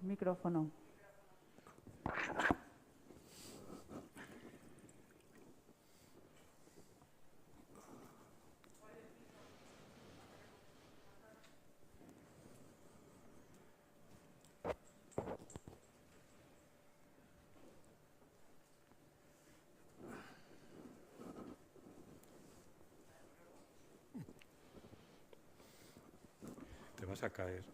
Micrófono. Te vas a caer.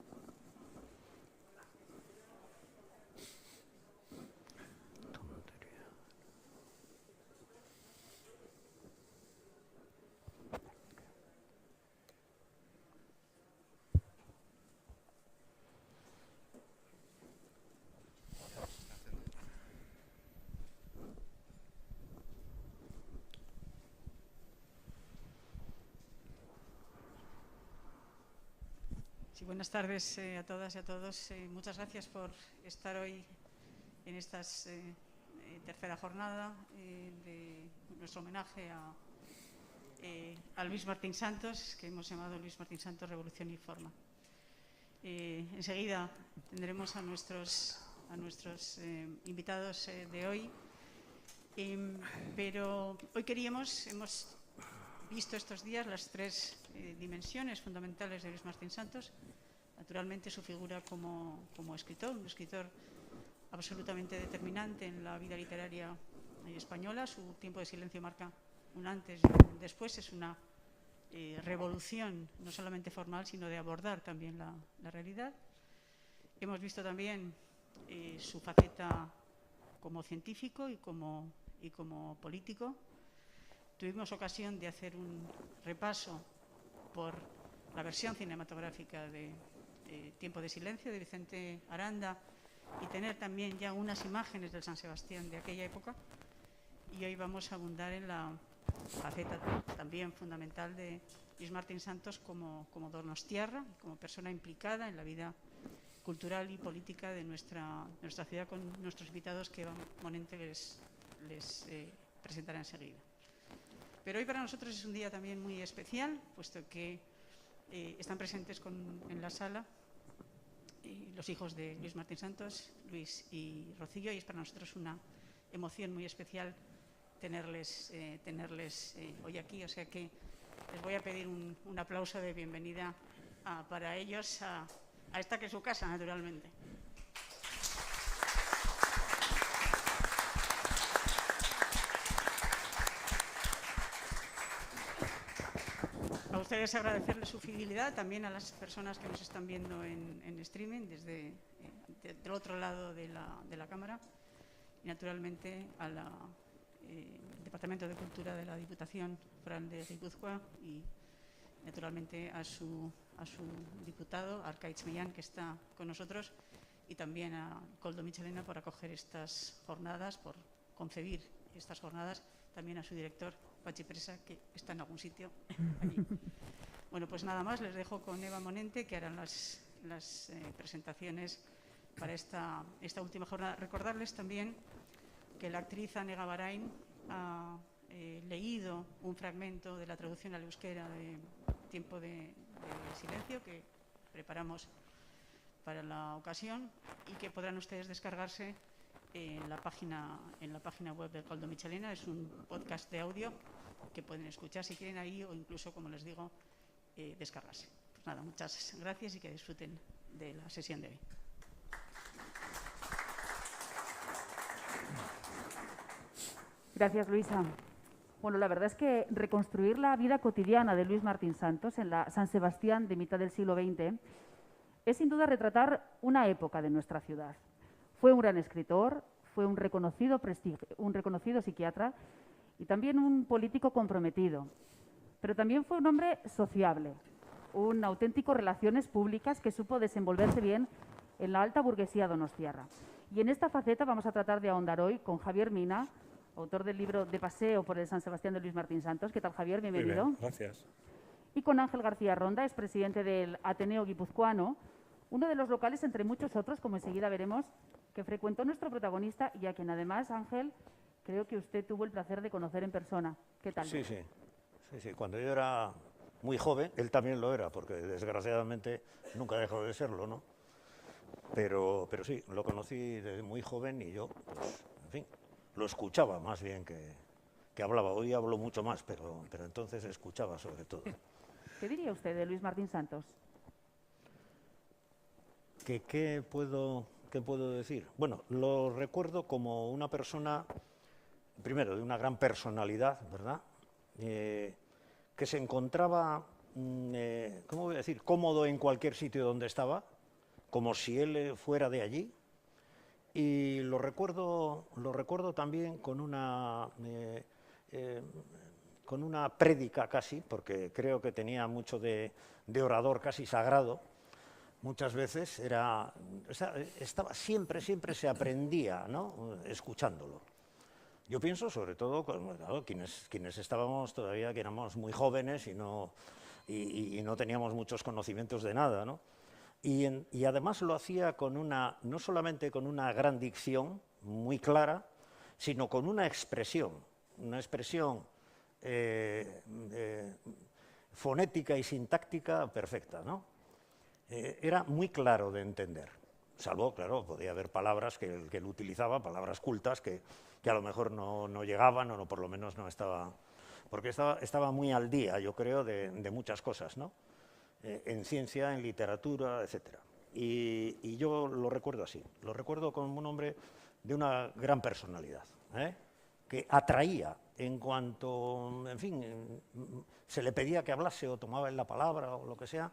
Sí, buenas tardes a todas y a todos. Muchas gracias por estar hoy en esta tercera jornada de nuestro homenaje a Luis Martín Santos, que hemos llamado Luis Martín Santos Revolución y Forma. Enseguida tendremos a nuestros invitados de hoy, pero hoy hemos visto estos días las tres dimensiones fundamentales de Luis Martín Santos. Naturalmente, su figura como escritor, un escritor absolutamente determinante en la vida literaria española. Su tiempo de silencio marca un antes y un después. Es una revolución, no solamente formal, sino de abordar también la realidad. Hemos visto también su faceta como científico y como político. Tuvimos ocasión de hacer un repaso por la versión cinematográfica de Tiempo de silencio de Vicente Aranda y tener también ya unas imágenes del San Sebastián de aquella época. Y hoy vamos a abundar en la faceta también fundamental de Luis Martín Santos como donostiarra, como persona implicada en la vida cultural y política de nuestra ciudad, con nuestros invitados que Eva Monente les presentará enseguida. Pero hoy para nosotros es un día también muy especial, puesto que están presentes en la sala los hijos de Luis Martín Santos, Luis y Rocío, y es para nosotros una emoción muy especial tenerles hoy aquí. O sea que les voy a pedir un aplauso de bienvenida para ellos a esta que es su casa, naturalmente. A ustedes agradecerles su fidelidad, también a las personas que nos están viendo en streaming desde del otro lado de la cámara, y naturalmente al Departamento de Cultura de la Diputación Foral de Guipúzcoa y naturalmente a su diputado, Arkaitz Millán, que está con nosotros, y también a Koldo Michelena por acoger estas jornadas, por concebir estas jornadas, también a su director, Pachi Presa, que está en algún sitio allí. Bueno, pues nada más, les dejo con Eva Monente, que harán las presentaciones para esta última jornada. Recordarles también que la actriz Ane Gabarain ha leído un fragmento de la traducción al euskera de Tiempo de silencio que preparamos para la ocasión y que podrán ustedes descargarse en la página web de Koldo Michelena. Es un podcast de audio que pueden escuchar si quieren ahí, o incluso, como les digo, descargarse. Pues nada, muchas gracias y que disfruten de la sesión de hoy. Gracias, Luisa. Bueno, la verdad es que reconstruir la vida cotidiana de Luis Martín Santos en la San Sebastián de mitad del siglo XX es sin duda retratar una época de nuestra ciudad. Fue un gran escritor, fue un reconocido psiquiatra y también un político comprometido. Pero también fue un hombre sociable, un auténtico relaciones públicas que supo desenvolverse bien en la alta burguesía donostiarra. Y en esta faceta vamos a tratar de ahondar hoy con Javier Mina, autor del libro De paseo por el San Sebastián de Luis Martín Santos. ¿Qué tal, Javier? Bienvenido. Muy bien, gracias. Y con Ángel García Ronda, es presidente del Ateneo Guipuzcoano, uno de los locales, entre muchos otros, como enseguida veremos, que frecuentó nuestro protagonista y a quien además, Ángel, creo que usted tuvo el placer de conocer en persona. ¿Qué tal? Sí. Cuando yo era muy joven, él también lo era, porque desgraciadamente nunca dejó de serlo, ¿no? pero sí, lo conocí desde muy joven y yo, pues, en fin, lo escuchaba más bien que hablaba. Hoy hablo mucho más, pero entonces escuchaba sobre todo. ¿Qué diría usted de Luis Martín Santos? ¿Qué puedo decir? Bueno, lo recuerdo como una persona, primero, de una gran personalidad, ¿verdad? Que se encontraba, ¿cómo voy a decir?, cómodo en cualquier sitio donde estaba, como si él fuera de allí. Y lo recuerdo también con una prédica casi, porque creo que tenía mucho de orador casi sagrado. Muchas veces estaba siempre se aprendía, ¿no?, escuchándolo. Yo pienso sobre todo, claro, quienes estábamos todavía, que éramos muy jóvenes y no teníamos muchos conocimientos de nada, ¿no? Y además lo hacía no solamente con una gran dicción muy clara, sino con una expresión fonética y sintáctica perfecta, ¿no? Era muy claro de entender, salvo, claro, podía haber palabras que él utilizaba, palabras cultas que a lo mejor no llegaban o por lo menos no estaba, porque estaba muy al día, yo creo, de muchas cosas, ¿no? En ciencia, en literatura, etc. Y yo lo recuerdo así, lo recuerdo como un hombre de una gran personalidad, que atraía en cuanto, en fin, se le pedía que hablase o tomaba él la palabra o lo que sea,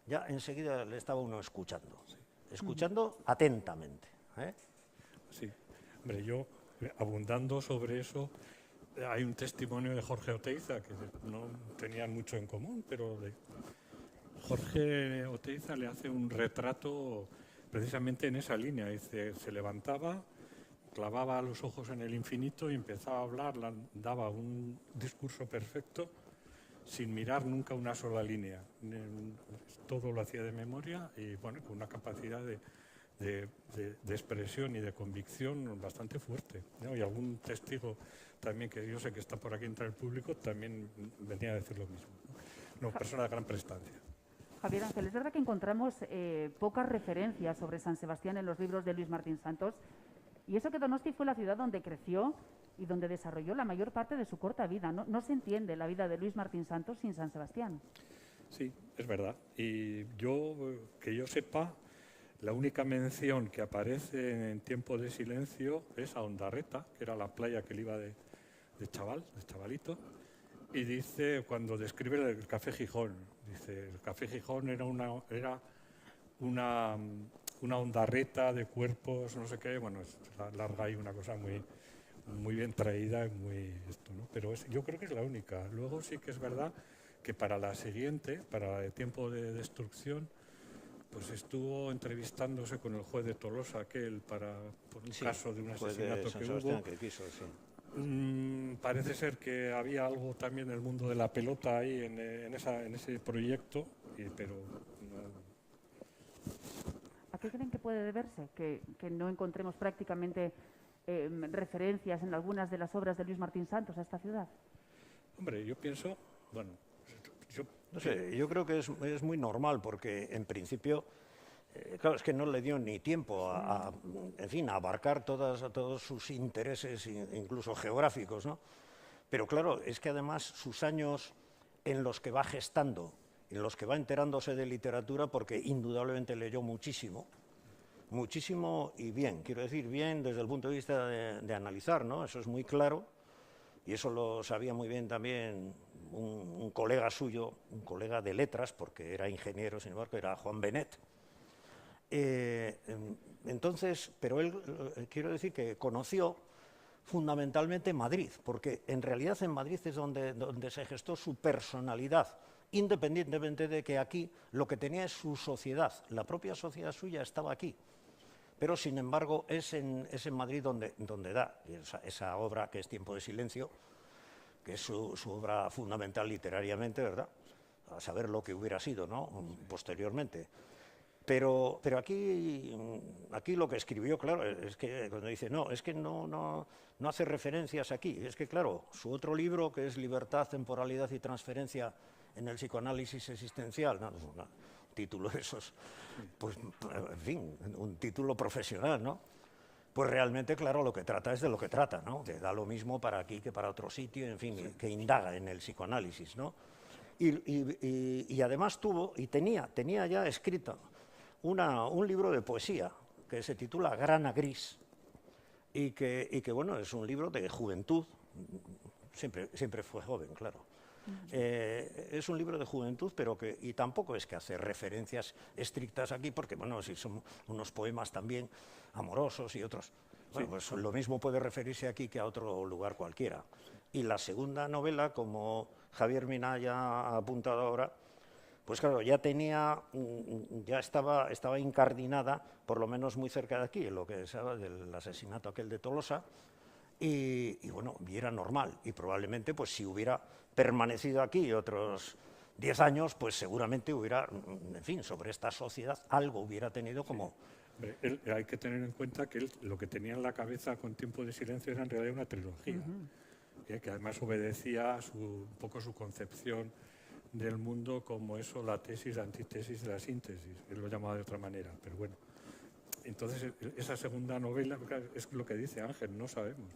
ya enseguida le estaba uno escuchando atentamente. Sí, hombre, yo, abundando sobre eso, hay un testimonio de Jorge Oteiza, que no tenían mucho en común, pero Jorge Oteiza le hace un retrato precisamente en esa línea. Dice, se levantaba, clavaba los ojos en el infinito y empezaba a hablar, daba un discurso perfecto sin mirar nunca una sola línea. Todo lo hacía de memoria y, bueno, con una capacidad de expresión y de convicción bastante fuerte, ¿no? Y algún testigo también, que yo sé que está por aquí entre el público, también venía a decir lo mismo, ¿no? Una persona de gran prestancia. Javier Ángel, es verdad que encontramos pocas referencias sobre San Sebastián en los libros de Luis Martín Santos, y eso que Donosti fue la ciudad donde creció y donde desarrolló la mayor parte de su corta vida. No se entiende la vida de Luis Martín Santos sin San Sebastián. Sí, es verdad. Y que yo sepa, la única mención que aparece en Tiempo de Silencio es a Ondarreta, que era la playa que él iba de chavalito, y dice, cuando describe el Café Gijón, dice, el Café Gijón era una Ondarreta de cuerpos, no sé qué, bueno, es larga y una cosa muy bien traída, ¿no? Pero yo creo que es la única. Luego sí que es verdad que para la siguiente, para el Tiempo de Destrucción, pues estuvo entrevistándose con el juez de Tolosa, por un caso de un asesinato que hubo. Parece ser que había algo también en el mundo de la pelota ahí en ese proyecto, pero ¿A qué creen que puede deberse que no encontremos prácticamente referencias en algunas de las obras de Luis Martín Santos a esta ciudad? Hombre, yo pienso, bueno, no sé, yo creo que es muy normal, porque en principio, claro, es que no le dio ni tiempo en fin, a abarcar todos sus intereses, incluso geográficos, ¿no? Pero claro, es que además sus años en los que va gestando, en los que va enterándose de literatura, porque indudablemente leyó muchísimo y bien, quiero decir, bien desde el punto de vista de analizar, ¿no? Eso es muy claro, y eso lo sabía muy bien también un colega suyo, un colega de letras, porque era ingeniero, sin embargo, era Juan Benet. Entonces, pero él, quiero decir que conoció fundamentalmente Madrid, porque en realidad en Madrid es donde se gestó su personalidad, independientemente de que aquí lo que tenía es su sociedad, la propia sociedad suya estaba aquí. Pero, sin embargo, es en Madrid donde da esa obra que es Tiempo de Silencio, que es su obra fundamental literariamente, ¿verdad? A saber lo que hubiera sido, ¿no?, posteriormente. Pero aquí lo que escribió, claro, es que cuando dice, no, es que no hace referencias aquí, es que, claro, su otro libro, que es Libertad, Temporalidad y Transferencia en el psicoanálisis existencial, un título de esos, pues, en fin, un título profesional, ¿no? Pues realmente, claro, lo que trata es de lo que trata, ¿no? Que da lo mismo para aquí que para otro sitio, en fin, que indaga en el psicoanálisis, ¿no? Y además tenía ya escrito un libro de poesía que se titula Grana Gris y que bueno, es un libro de juventud, siempre fue joven, claro. Es un libro de juventud, y tampoco es que hace referencias estrictas aquí, porque bueno, si son unos poemas también amorosos y otros, bueno, pues lo mismo puede referirse aquí que a otro lugar cualquiera. Y la segunda novela, como Javier Mina ya ha apuntado ahora, pues claro, ya estaba incardinada, por lo menos muy cerca de aquí, en lo que se habla del asesinato aquel de Tolosa, y bueno, y era normal, y probablemente pues si hubiera permanecido aquí otros 10 años, pues seguramente hubiera, en fin, sobre esta sociedad algo hubiera tenido como... Hay que tener en cuenta que él lo que tenía en la cabeza con Tiempo de silencio era en realidad una trilogía, que además obedecía un poco su concepción del mundo como eso, la tesis, la antítesis de la síntesis. Él lo llamaba de otra manera, pero bueno. Entonces, esa segunda novela, es lo que dice Ángel, no sabemos.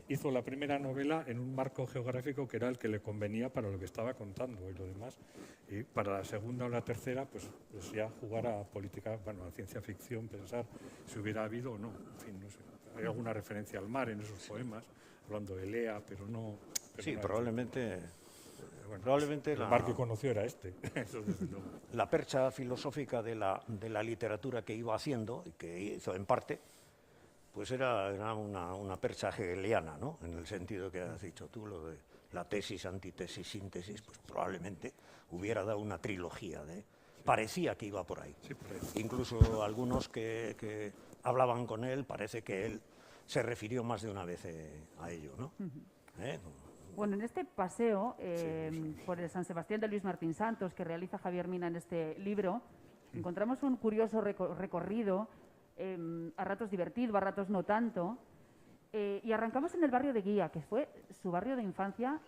Hizo la primera novela en un marco geográfico que era el que le convenía para lo que estaba contando y lo demás. Y para la segunda o la tercera, pues ya jugar a política, bueno, a ciencia ficción, pensar si hubiera habido o no. En fin, no sé. Hay alguna referencia al mar en esos poemas, hablando de Lea, pero no... Sí, probablemente... Bueno, probablemente el mar que conoció era este. Eso desde luego. La percha filosófica de la literatura que iba haciendo, y que hizo en parte, pues era una percha hegeliana, ¿no? En el sentido que has dicho tú, lo de la tesis, antítesis, síntesis, pues probablemente hubiera dado una trilogía. Parecía que iba por ahí. Sí, por ahí. Incluso algunos que hablaban con él, parece que él se refirió más de una vez a ello, ¿no? Bueno, en este paseo por el San Sebastián de Luis Martín Santos que realiza Javier Mina en este libro, encontramos un curioso recorrido, a ratos divertido, a ratos no tanto, y arrancamos en el barrio de Guía, que fue su barrio de infancia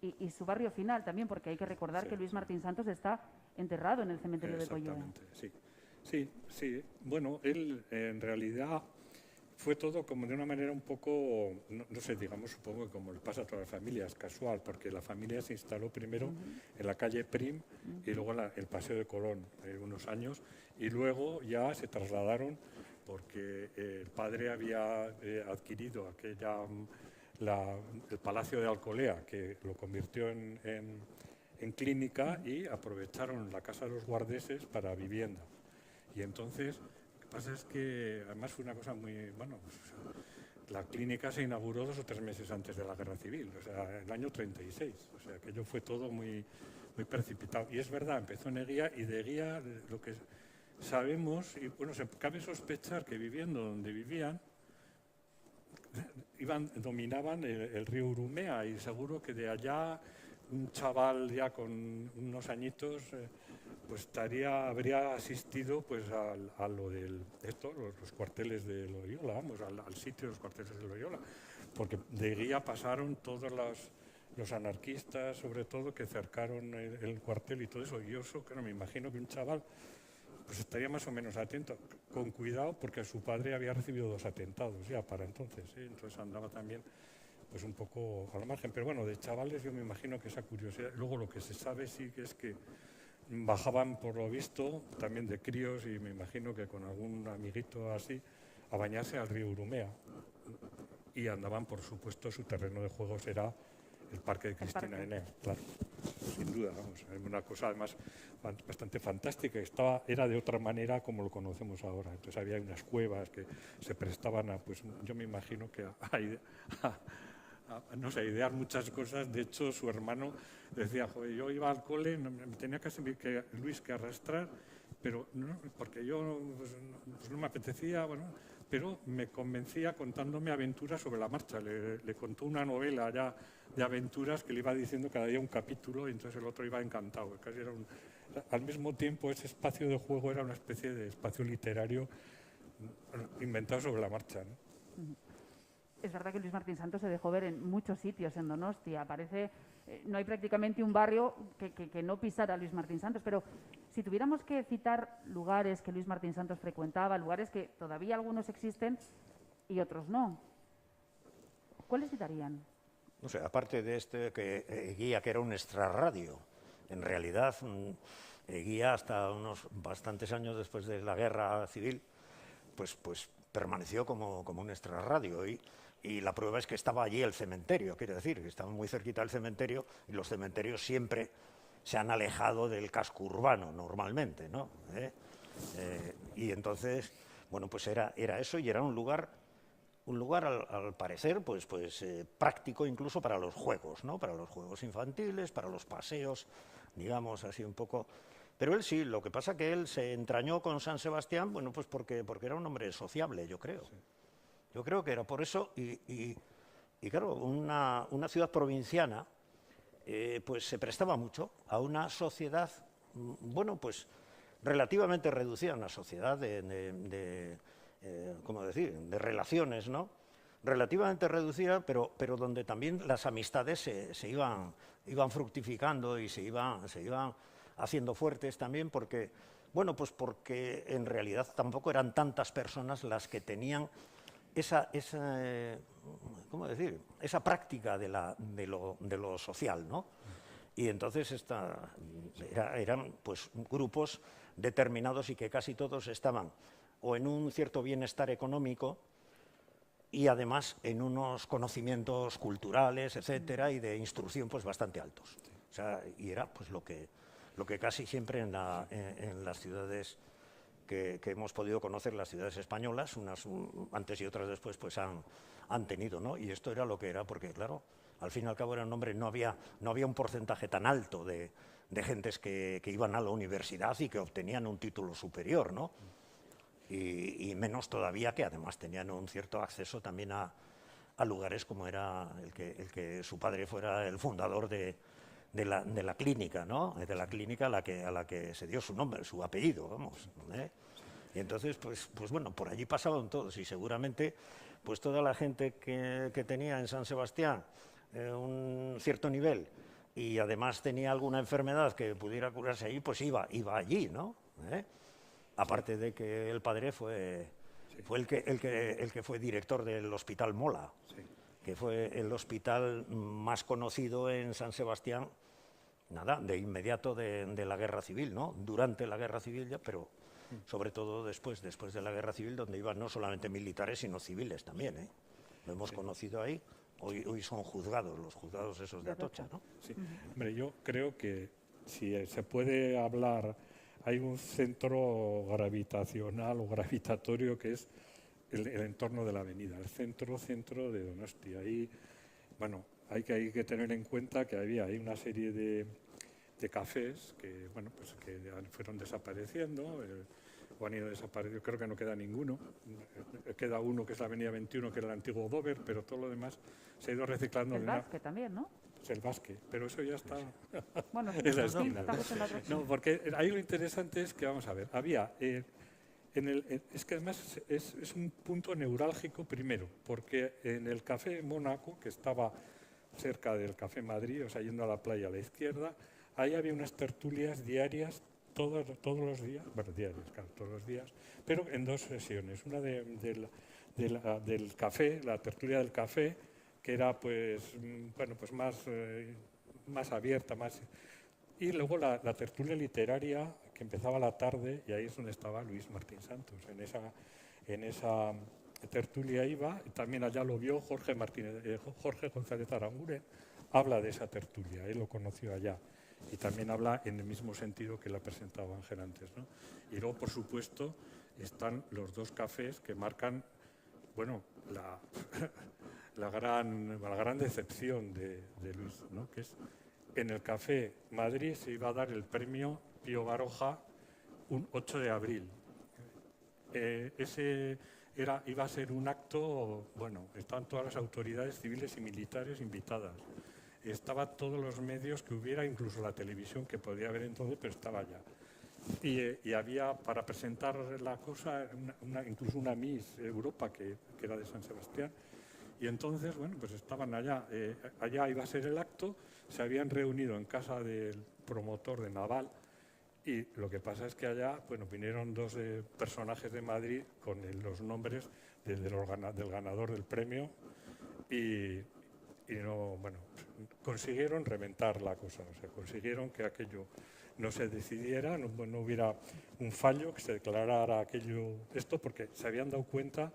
y su barrio final también, porque hay que recordar que Luis Martín Santos está enterrado en el cementerio de Pollera. Sí. Bueno, él en realidad... Fue todo como de una manera un poco, no sé, digamos, supongo que como le pasa a todas las familias, casual, porque la familia se instaló primero en la calle Prim y luego en el Paseo de Colón, unos años, y luego ya se trasladaron porque el padre había adquirido el Palacio de Alcolea, que lo convirtió en clínica, y aprovecharon la Casa de los Guardeses para vivienda. Y entonces... Lo que pasa es que además fue una cosa muy... Bueno, pues, la clínica se inauguró 2 o 3 meses antes de la Guerra Civil, o sea, el año 36. O sea, aquello fue todo muy precipitado. Y es verdad, empezó en Eguía, y de Eguía lo que sabemos, y bueno, se cabe sospechar que viviendo donde vivían, dominaban el río Urumea, y seguro que de allá un chaval ya con unos añitos... pues habría asistido pues a lo de los cuarteles de Loyola, vamos, al sitio de los cuarteles de Loyola, porque de Guía pasaron todos los anarquistas, sobre todo, que cercaron el cuartel y todo eso. Y yo claro, me imagino que un chaval pues estaría más o menos atento, con cuidado, porque su padre había recibido 2 atentados ya para entonces, entonces andaba también pues un poco a la margen. Pero bueno, de chavales yo me imagino que esa curiosidad. Luego lo que se sabe sí que es que bajaban, por lo visto, también de críos, y me imagino que con algún amiguito así, a bañarse al río Urumea. Y andaban, por supuesto, su terreno de juegos era el Parque de Cristina Enea, claro, sin duda, vamos. Una cosa además bastante fantástica. Era de otra manera como lo conocemos ahora. Entonces había unas cuevas que se prestaban a, pues yo me imagino que no sé, idear muchas cosas. De hecho, su hermano decía, joder, yo iba al cole, me tenía casi que Luis que arrastrar, pero no, porque yo pues no me apetecía, bueno, pero me convencía contándome aventuras sobre la marcha. Le contó una novela ya de aventuras que le iba diciendo cada día un capítulo, y entonces el otro iba encantado. Casi era al mismo tiempo, ese espacio de juego era una especie de espacio literario inventado sobre la marcha, ¿no? Es verdad que Luis Martín Santos se dejó ver en muchos sitios en Donostia. Aparece no hay prácticamente un barrio que no pisara a Luis Martín Santos, pero si tuviéramos que citar lugares que Luis Martín Santos frecuentaba, lugares que todavía algunos existen y otros no, ¿cuáles citarían? No sé, aparte de este que Guía, que era un extrarradio, en realidad Guía hasta unos bastantes años después de la guerra civil, pues permaneció como un extrarradio y la prueba es que estaba allí el cementerio, quiere decir, que estaba muy cerquita del cementerio y los cementerios siempre se han alejado del casco urbano normalmente, ¿no? Y entonces, bueno, pues era eso y era un lugar al parecer pues práctico incluso para los juegos, ¿no? Para los juegos infantiles, para los paseos, digamos así un poco. Pero él sí, lo que pasa que él se entrañó con San Sebastián, bueno, pues porque era un hombre sociable, yo creo. Sí. Yo creo que era por eso y claro, una ciudad provinciana pues se prestaba mucho a una sociedad, bueno, pues relativamente reducida, una sociedad ¿cómo decir?, de relaciones, ¿no? Relativamente reducida, pero donde también las amistades se iban fructificando y se iban haciendo fuertes también porque, bueno, pues porque en realidad tampoco eran tantas personas las que tenían ¿cómo decir?, esa práctica de lo social, ¿no? Y entonces eran pues grupos determinados y que casi todos estaban o en un cierto bienestar económico y además en unos conocimientos culturales, etcétera, y de instrucción pues bastante altos. O sea, y era pues lo que casi siempre en las ciudades que hemos podido conocer, las ciudades españolas, unas antes y otras después, pues han tenido, ¿no? Y esto era lo que era, porque claro, al fin y al cabo era un hombre, no había un porcentaje tan alto de gentes que iban a la universidad y que obtenían un título superior, ¿no? Y menos todavía que además tenían un cierto acceso también a lugares como era el que su padre fuera el fundador de la clínica, ¿no? De la clínica a la que se dio su nombre, su apellido, vamos. Y entonces, pues bueno, por allí pasaban todos y seguramente pues toda la gente que tenía en San Sebastián un cierto nivel y además tenía alguna enfermedad que pudiera curarse allí, pues iba allí, ¿no? Aparte de que el padre fue el que fue director del Hospital Mola, sí, que fue el hospital más conocido en San Sebastián, nada, de inmediato de la Guerra Civil, ¿no? Durante la Guerra Civil ya, pero sobre todo después de la Guerra Civil, donde iban no solamente militares, sino civiles también, ¿eh? Lo hemos conocido ahí. Hoy son juzgados, los juzgados esos de Atocha, ¿no? Sí. Hombre, yo creo que si se puede hablar, hay un centro gravitacional o gravitatorio que es el entorno de la avenida, el centro de Donosti. Ahí, bueno, hay que tener en cuenta que hay una serie de cafés que, bueno, pues que fueron desapareciendo o han ido desapareciendo. Creo que no queda ninguno. Queda uno que es la Avenida 21, que era el antiguo Dover, pero todo lo demás se ha ido reciclando. El Basque también, ¿no? Es el Basque, pero eso ya está bueno, en la esquina. No, porque ahí lo interesante es que, vamos a ver, había... es que además es un punto neurálgico primero, porque en el Café Mónaco, que estaba cerca del Café Madrid, o sea, yendo a la playa a la izquierda, ahí había unas tertulias diarias todos los días, bueno, diarias, claro, todos los días, pero en dos sesiones. Una del café, la tertulia del café, que era pues, bueno, pues más abierta, y luego la tertulia literaria, que empezaba a la tarde, y ahí es donde estaba Luis Martín Santos. En esa tertulia iba, y también allá lo vio Jorge González Aranguren, habla de esa tertulia, él lo conoció allá, y también habla en el mismo sentido que la presentaba Ángel antes, ¿no? Y luego, por supuesto, están los dos cafés que marcan, bueno, la gran decepción de Luis, ¿no? Que es en el Café Madrid se iba a dar el premio Pío Baroja un 8 de abril. Iba a ser un acto, bueno, estaban todas las autoridades civiles y militares invitadas. Estaban todos los medios que hubiera, incluso la televisión que podía haber entonces, pero estaba ya. Y había, para presentar la cosa, incluso una Miss Europa que era de San Sebastián, Y entonces, bueno, pues estaban allá, allá iba a ser el acto, se habían reunido en casa del promotor de Naval, y lo que pasa es que allá, bueno, vinieron dos personajes de Madrid con los nombres del ganador del premio y no, bueno, consiguieron reventar la cosa, o sea, consiguieron que aquello no se decidiera, no hubiera un fallo, que se declarara esto, porque se habían dado cuenta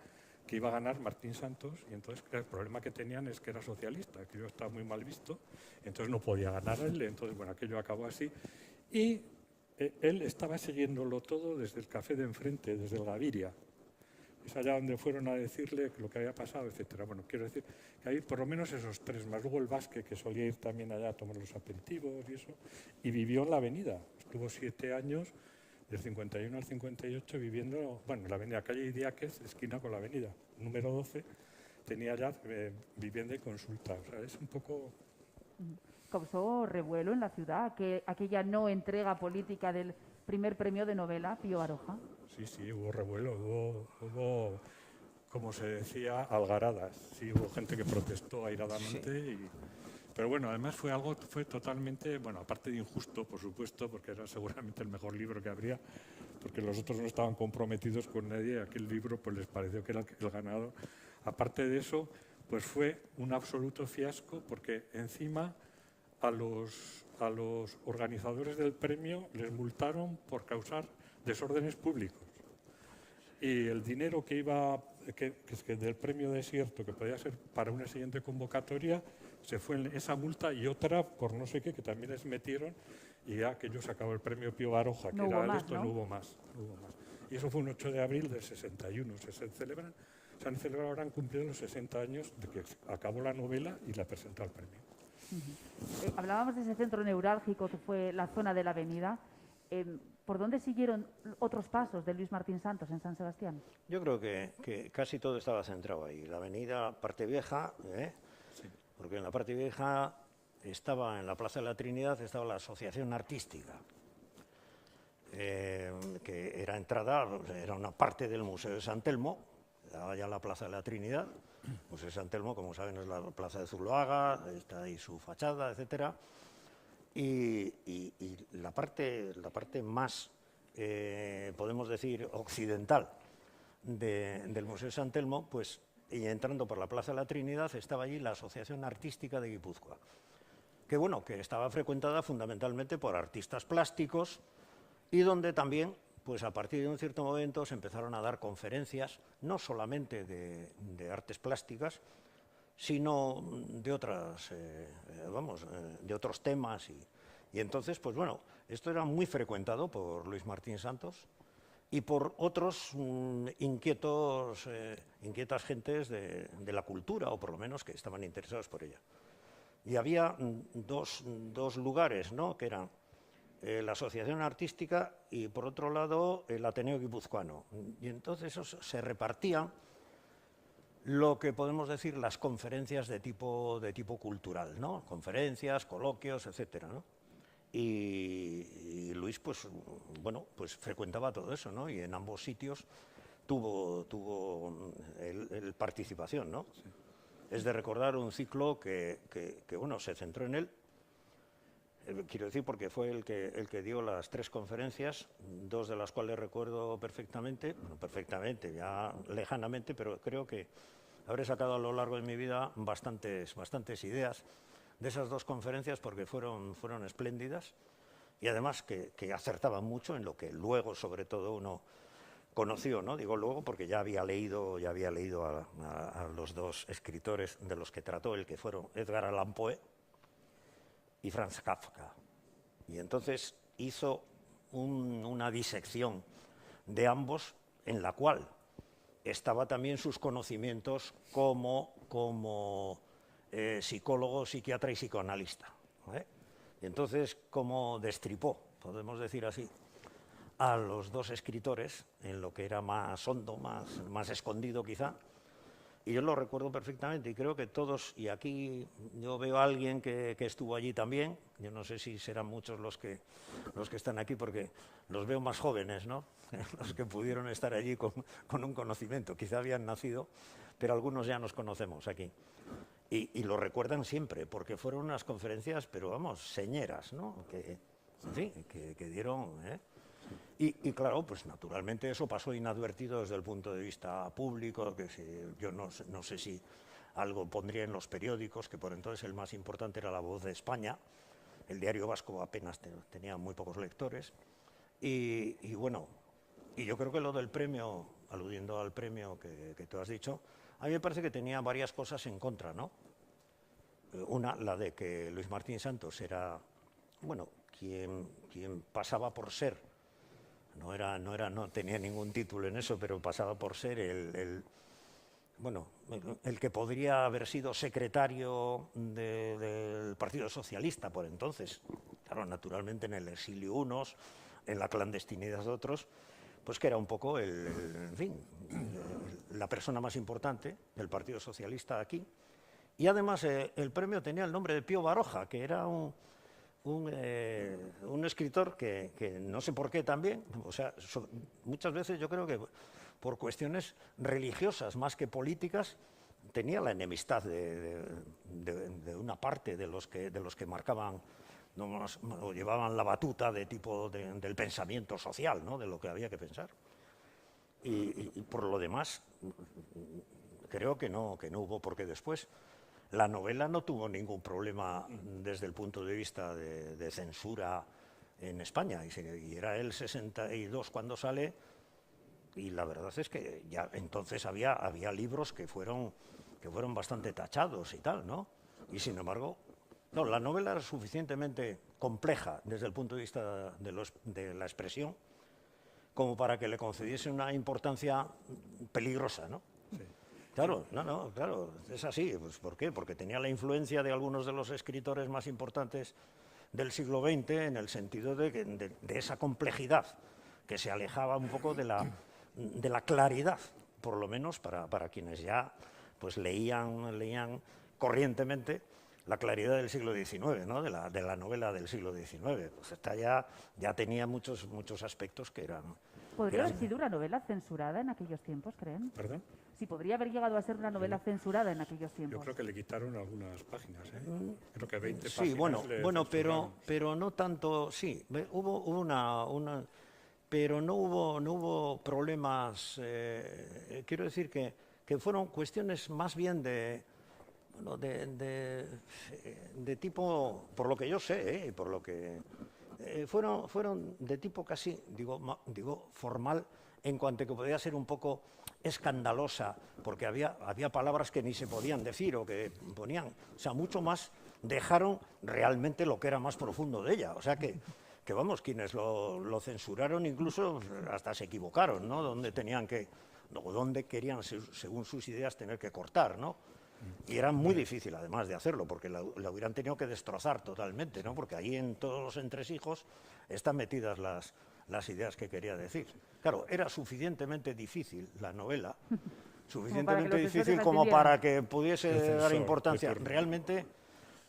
que iba a ganar Martín Santos, y entonces el problema que tenían es que era socialista, aquello estaba muy mal visto, entonces no podía ganar él, entonces bueno, aquello acabó así, y él estaba siguiéndolo todo desde el café de enfrente, desde el Gaviria. Es allá donde fueron a decirle lo que había pasado, etcétera. Bueno, quiero decir que hay por lo menos esos tres, más luego el Vázquez, que solía ir también allá a tomar los aperitivos y eso, y vivió en la avenida. Estuvo 7 años, del 51 al 58, viviendo, bueno, en la avenida calle Idiáquez, esquina con la avenida, número 12, tenía ya vivienda y consulta. O sea, es un poco... Causó revuelo en la ciudad, aquella no entrega política del primer premio de novela, Pío Baroja. Sí, hubo revuelo, hubo, como se decía, algaradas. Sí, hubo gente que protestó airadamente. Sí. Pero bueno, además fue totalmente, bueno, aparte de injusto, por supuesto, porque era seguramente el mejor libro que habría, porque los otros no estaban comprometidos con nadie, aquel libro pues les pareció que era el ganador. Aparte de eso, pues fue un absoluto fiasco, porque encima a los organizadores del premio les multaron por causar desórdenes públicos. Y el dinero que iba del premio desierto, que podía ser para una siguiente convocatoria, se fue en esa multa y otra por no sé qué, que también les metieron, y ya que ellos sacaba el premio Pío Baroja, que era más, esto, ¿no? No hubo más. Y eso fue un 8 de abril del 61. Se han celebrado, ahora han cumplido los 60 años de que acabó la novela y la presentó al premio. Hablábamos de ese centro neurálgico que fue la zona de la avenida. ¿Por dónde siguieron otros pasos de Luis Martín Santos en San Sebastián? Yo creo que casi todo estaba centrado ahí. La avenida Parte Vieja, sí, porque en la Parte Vieja estaba, en la Plaza de la Trinidad, estaba la Asociación Artística, que era entrada, era una parte del Museo de San Telmo, daba ya la Plaza de la Trinidad. El Museo de San Telmo, como saben, es la Plaza de Zuloaga, está ahí su fachada, etcétera. Y la parte más, podemos decir, occidental del Museo de San Telmo, pues, y entrando por la Plaza de la Trinidad, estaba allí la Asociación Artística de Guipúzcoa, que, bueno, que estaba frecuentada fundamentalmente por artistas plásticos y donde también, pues a partir de un cierto momento, se empezaron a dar conferencias, no solamente de artes plásticas, sino de otras, de otros temas. Y entonces, pues bueno, esto era muy frecuentado por Luis Martín Santos y por otros inquietas gentes de la cultura, o por lo menos que estaban interesados por ella. Y había dos lugares, ¿no?, que eran la Asociación Artística y, por otro lado, el Ateneo Guipuzcoano. Y entonces esos se repartían lo que podemos decir las conferencias de tipo cultural, ¿no? Conferencias, coloquios, etcétera, ¿no? Y Luis, pues, bueno, pues frecuentaba todo eso, ¿no? Y en ambos sitios tuvo el participación, ¿no? Sí. Es de recordar un ciclo que bueno, se centró en él. Quiero decir, porque fue el que dio las 3 conferencias, 2 de las cuales recuerdo perfectamente, bueno, perfectamente, ya lejanamente, pero creo que habré sacado a lo largo de mi vida bastantes ideas de esas 2 conferencias, porque fueron espléndidas y además que acertaban mucho en lo que luego, sobre todo, uno conoció, ¿no? Digo luego porque ya había leído a los 2 escritores de los que trató, el que fueron Edgar Allan Poe y Franz Kafka. Y entonces hizo una disección de ambos, en la cual estaba también sus conocimientos como psicólogo, psiquiatra y psicoanalista. Y entonces, como destripó, podemos decir así, a los 2 escritores en lo que era más hondo, más escondido quizá, Y yo lo recuerdo perfectamente y creo que todos, y aquí yo veo a alguien que estuvo allí también, yo no sé si serán muchos los que están aquí porque los veo más jóvenes, ¿no? Los que pudieron estar allí con un conocimiento, quizá habían nacido, pero algunos ya nos conocemos aquí. Y lo recuerdan siempre, porque fueron unas conferencias, pero vamos, señeras, ¿no? Que, en fin, que dieron... Y claro, pues naturalmente eso pasó inadvertido desde el punto de vista público, que yo no sé si algo pondría en los periódicos, que por entonces el más importante era La Voz de España, el Diario Vasco apenas tenía muy pocos lectores, y bueno, y yo creo que lo del premio, aludiendo al premio que tú has dicho, a mí me parece que tenía varias cosas en contra, ¿no? Una, la de que Luis Martín Santos era, bueno, quien pasaba por ser, no tenía ningún título en eso, pero pasaba por ser el que podría haber sido secretario del Partido Socialista por entonces. Claro, naturalmente en el exilio unos, en la clandestinidad de otros, pues que era un poco la persona más importante del Partido Socialista aquí. Y además el premio tenía el nombre de Pío Baroja, que era un escritor que no sé por qué también, o sea, muchas veces yo creo que por cuestiones religiosas más que políticas tenía la enemistad de una parte de los que marcaban o llevaban la batuta del pensamiento social, ¿no? De lo que había que pensar. Y por lo demás creo que no hubo, porque después la novela no tuvo ningún problema desde el punto de vista de censura en España, y era el 62 cuando sale, y la verdad es que ya entonces había libros que fueron bastante tachados y tal, ¿no? Y sin embargo, no, la novela era suficientemente compleja desde el punto de vista de la expresión como para que le concediese una importancia peligrosa, ¿no? Sí. Claro, claro, es así. Pues, ¿por qué? Porque tenía la influencia de algunos de los escritores más importantes del siglo XX en el sentido de esa complejidad que se alejaba un poco de la claridad, por lo menos para quienes ya pues leían corrientemente la claridad del siglo XIX, ¿no? de la novela del siglo XIX. Pues esta ya tenía muchos aspectos que eran... ¿Podría haber sido una novela censurada en aquellos tiempos, creen? ¿Perdón? Si podría haber llegado a ser una novela censurada en aquellos tiempos. Yo creo que le quitaron algunas páginas, ¿eh? Creo que 20 sí, páginas. Bueno, pero no tanto, sí, hubo una pero no hubo problemas, quiero decir que fueron cuestiones más bien de tipo, por lo que yo sé, por lo que fueron de tipo casi, digo formal, en cuanto a que podía ser un poco escandalosa, porque había palabras que ni se podían decir o que ponían, o sea, mucho más dejaron realmente lo que era más profundo de ella, o sea que vamos, quienes lo censuraron incluso hasta se equivocaron, ¿no? Donde querían, según sus ideas, tener que cortar, ¿no? Y era muy difícil, además, de hacerlo, porque la hubieran tenido que destrozar totalmente, ¿no? Porque ahí en todos los entresijos están metidas las ideas que quería decir. Claro, era suficientemente difícil la novela, suficientemente difícil como para que pudiese dar importancia. Realmente,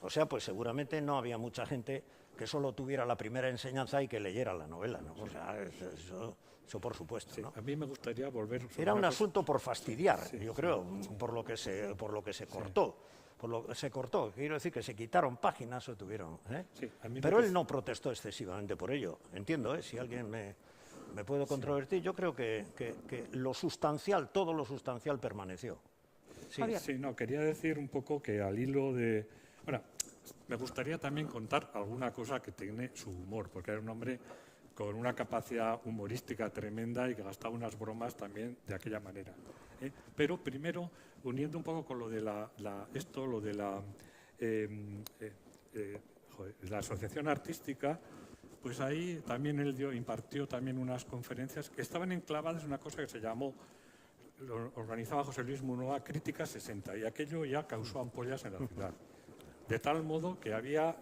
o sea, pues seguramente no había mucha gente que solo tuviera la primera enseñanza y que leyera la novela, ¿no? O sea, eso por supuesto, ¿no? Sí, a mí me gustaría volver... Era un asunto por fastidiar, yo creo, por lo que se cortó. Por lo que se cortó, quiero decir que se quitaron páginas o tuvieron... Sí, pero él no protestó excesivamente por ello, entiendo, si alguien me puede controvertir, yo creo que lo sustancial, todo lo sustancial permaneció. Sí, no, quería decir un poco que al hilo de... Bueno, me gustaría también contar alguna cosa que tiene su humor, porque era un hombre con una capacidad humorística tremenda y que gastaba unas bromas también de aquella manera. Pero primero, uniendo un poco con lo de la asociación artística, pues ahí también él impartió también unas conferencias que estaban enclavadas en una cosa que se llamó, lo organizaba José Luis Munoa, Crítica 60, y aquello ya causó ampollas en la ciudad. De tal modo que había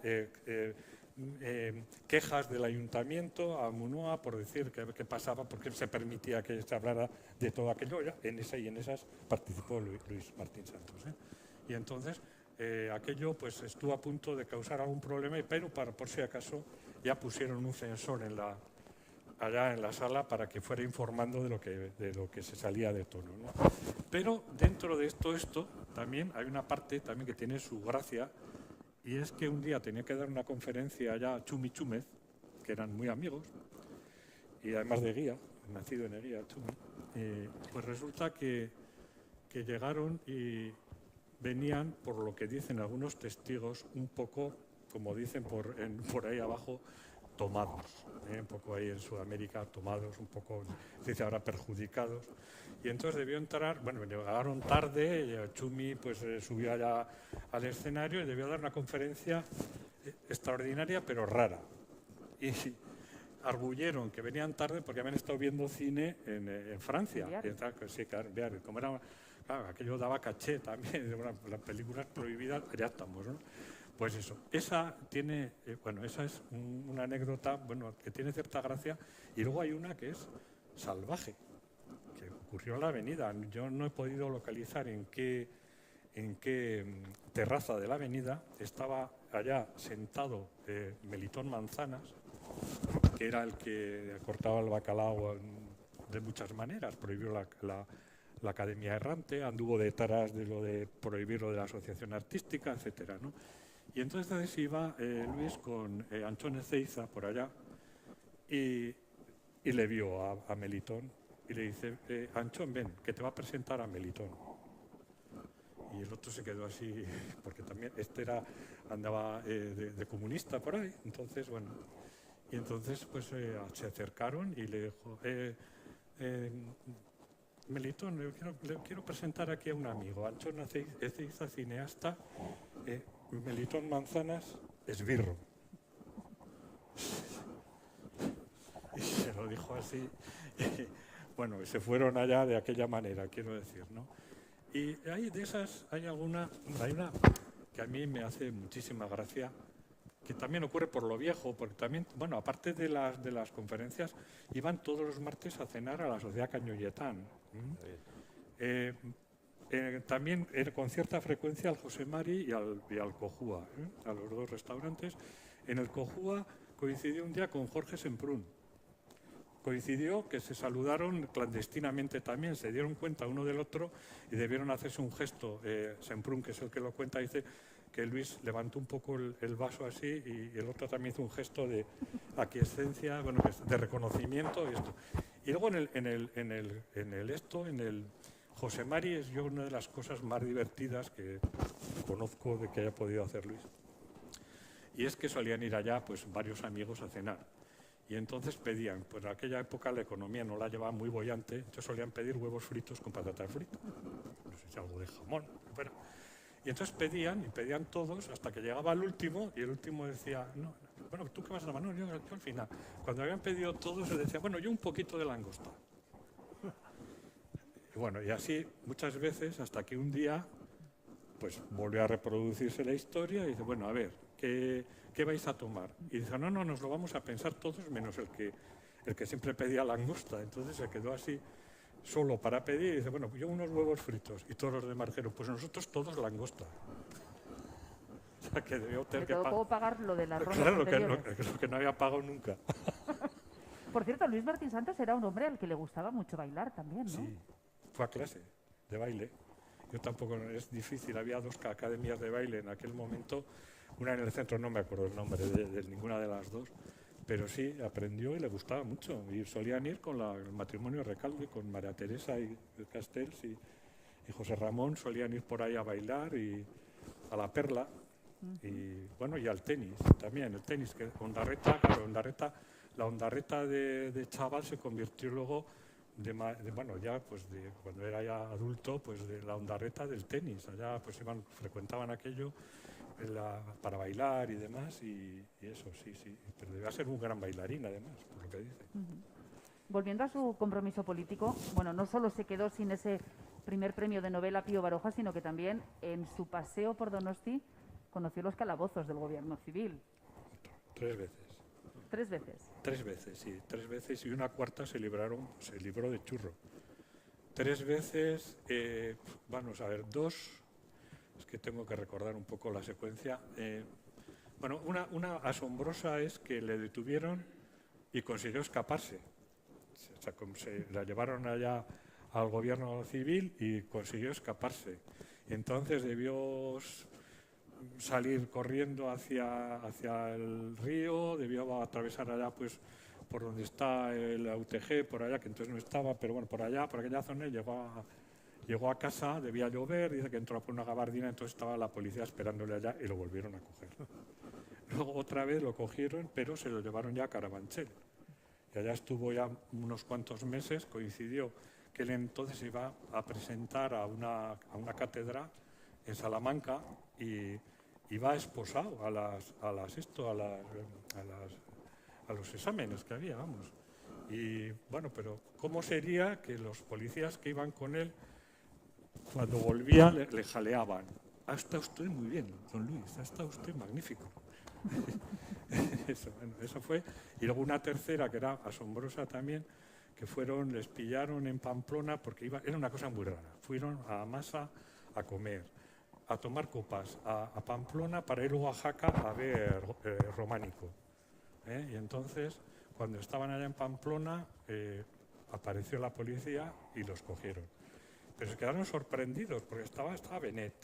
quejas del ayuntamiento a Munoa por decir que pasaba, porque se permitía que se hablara de todo aquello. En esas participó Luis Martín Santos. Y entonces aquello pues estuvo a punto de causar algún problema, pero por si acaso ya pusieron un censor allá en la sala para que fuera informando de lo que se salía de tono, ¿no? Pero dentro de esto también hay una parte también que tiene su gracia, y es que un día tenía que dar una conferencia allá Chumi Chúmez, que eran muy amigos, y además de Eguía, nacido en Eguía, Chumi, pues resulta que llegaron y venían, por lo que dicen algunos testigos, un poco, como dicen por ahí abajo, tomados, un poco ahí en Sudamérica, tomados, un poco, se dice ahora, perjudicados. Y entonces debió entrar, bueno, llegaron tarde, Chumi pues subió allá al escenario y debió dar una conferencia extraordinaria pero rara. Y arguyeron que venían tarde porque habían estado viendo cine en Francia. Sí, claro, como era, claro, aquello daba caché también, las películas prohibidas, ya estamos, ¿no? Pues eso, esa tiene, esa es una anécdota, que tiene cierta gracia, y luego hay una que es salvaje, que ocurrió en la avenida. Yo no he podido localizar en qué terraza de la avenida estaba allá sentado Melitón Manzanas, que era el que cortaba el bacalao de muchas maneras, prohibió la Academia Errante, anduvo detrás de lo de prohibirlo de la asociación artística, etcétera, ¿no? Y entonces iba Luis con Anchón Ezeiza por allá y le vio a Melitón y le dice, Anchón, ven, que te va a presentar a Melitón. Y el otro se quedó así, porque también andaba de comunista por ahí. Entonces, y entonces pues se acercaron y le dijo, Melitón, le quiero presentar aquí a un amigo, Anchón Ezeiza, cineasta, Melitón Manzanas, esbirro. Y se lo dijo así. Y se fueron allá de aquella manera, quiero decir, ¿no? Y hay una que a mí me hace muchísima gracia, que también ocurre por lo viejo, porque también, aparte de las conferencias, iban todos los martes a cenar a la Sociedad Cañolletán. También con cierta frecuencia al José Mari y al Cojúa, a los dos restaurantes. En el Cojúa coincidió un día con Jorge Semprún. Coincidió que se saludaron clandestinamente también, se dieron cuenta uno del otro y debieron hacerse un gesto. Semprún, que es el que lo cuenta, dice que Luis levantó un poco el vaso así y el otro también hizo un gesto de aquiescencia, de reconocimiento. Y luego en el José Mari es una de las cosas más divertidas que conozco de que haya podido hacer Luis. Y es que solían ir allá pues varios amigos a cenar. Y entonces pedían, pues en aquella época la economía no la llevaba muy boyante, entonces solían pedir huevos fritos con patatas fritas, no sé si algo de jamón, pero. Y entonces pedían todos hasta que llegaba el último y el último decía, no, ¿tú qué vas a tomar? No, yo al final. Cuando habían pedido todos, se decía, yo un poquito de langosta. Y así muchas veces, hasta que un día pues volvió a reproducirse la historia y dice, a ver, ¿qué vais a tomar? Y dice, no, nos lo vamos a pensar todos menos el que siempre pedía langosta. Entonces se quedó así solo para pedir y dice, yo unos huevos fritos. Y todos los demás dijeron, pues nosotros todos langosta. O sea, que debió tener que pagar lo de las rondas. Claro, que no había pagado nunca. Por cierto, Luis Martín Santos era un hombre al que le gustaba mucho bailar también, ¿no? Sí, fue a clase de baile. Yo tampoco, es difícil, había 2 academias de baile en aquel momento, una en el centro, no me acuerdo el nombre de ninguna de las dos, pero sí, aprendió y le gustaba mucho. Y solían ir con el matrimonio Recalde, con María Teresa y Castells y José Ramón, solían ir por ahí a bailar y a la Perla, y al tenis también, el tenis, que la Ondarreta de chaval se convirtió luego cuando era ya adulto, pues de la Ondarreta del tenis. Allá pues frecuentaban aquello para bailar y demás, y eso, sí. Pero debía ser un gran bailarín, además, por lo que dice. Volviendo a su compromiso político, no solo se quedó sin ese primer premio de novela Pío Baroja, sino que también en su paseo por Donosti conoció los calabozos del gobierno civil. 3 veces. 3 veces. 3 veces, sí, 3 veces, y una cuarta se libró de churro. 3 veces, vamos a ver, 2, es que tengo que recordar un poco la secuencia. Bueno, una asombrosa es que le detuvieron y consiguió escaparse. Se la llevaron allá al gobierno civil y consiguió escaparse. Entonces debió salir corriendo hacia el río, debió atravesar allá pues por donde está el UTG, por allá, que entonces no estaba, pero bueno, por allá, por aquella zona, llegó a casa, debía llover, dice que entró por una gabardina, entonces estaba la policía esperándole allá y lo volvieron a coger. Luego otra vez lo cogieron, pero se lo llevaron ya a Carabanchel. Y allá estuvo ya unos cuantos meses, coincidió que él entonces iba a presentar a una cátedra en Salamanca y iba esposado a los exámenes que había, vamos. Y bueno, pero ¿cómo sería que los policías que iban con él, cuando volvía, le jaleaban? Ha estado usted muy bien, don Luis, ha estado usted magnífico. Eso fue. Y luego una tercera que era asombrosa también, que les pillaron en Pamplona porque era una cosa muy rara. Fueron a Masa a comer, a tomar copas, a Pamplona para ir a Oaxaca a ver Románico. Y entonces, cuando estaban allá en Pamplona, apareció la policía y los cogieron. Pero se quedaron sorprendidos porque estaba Benet,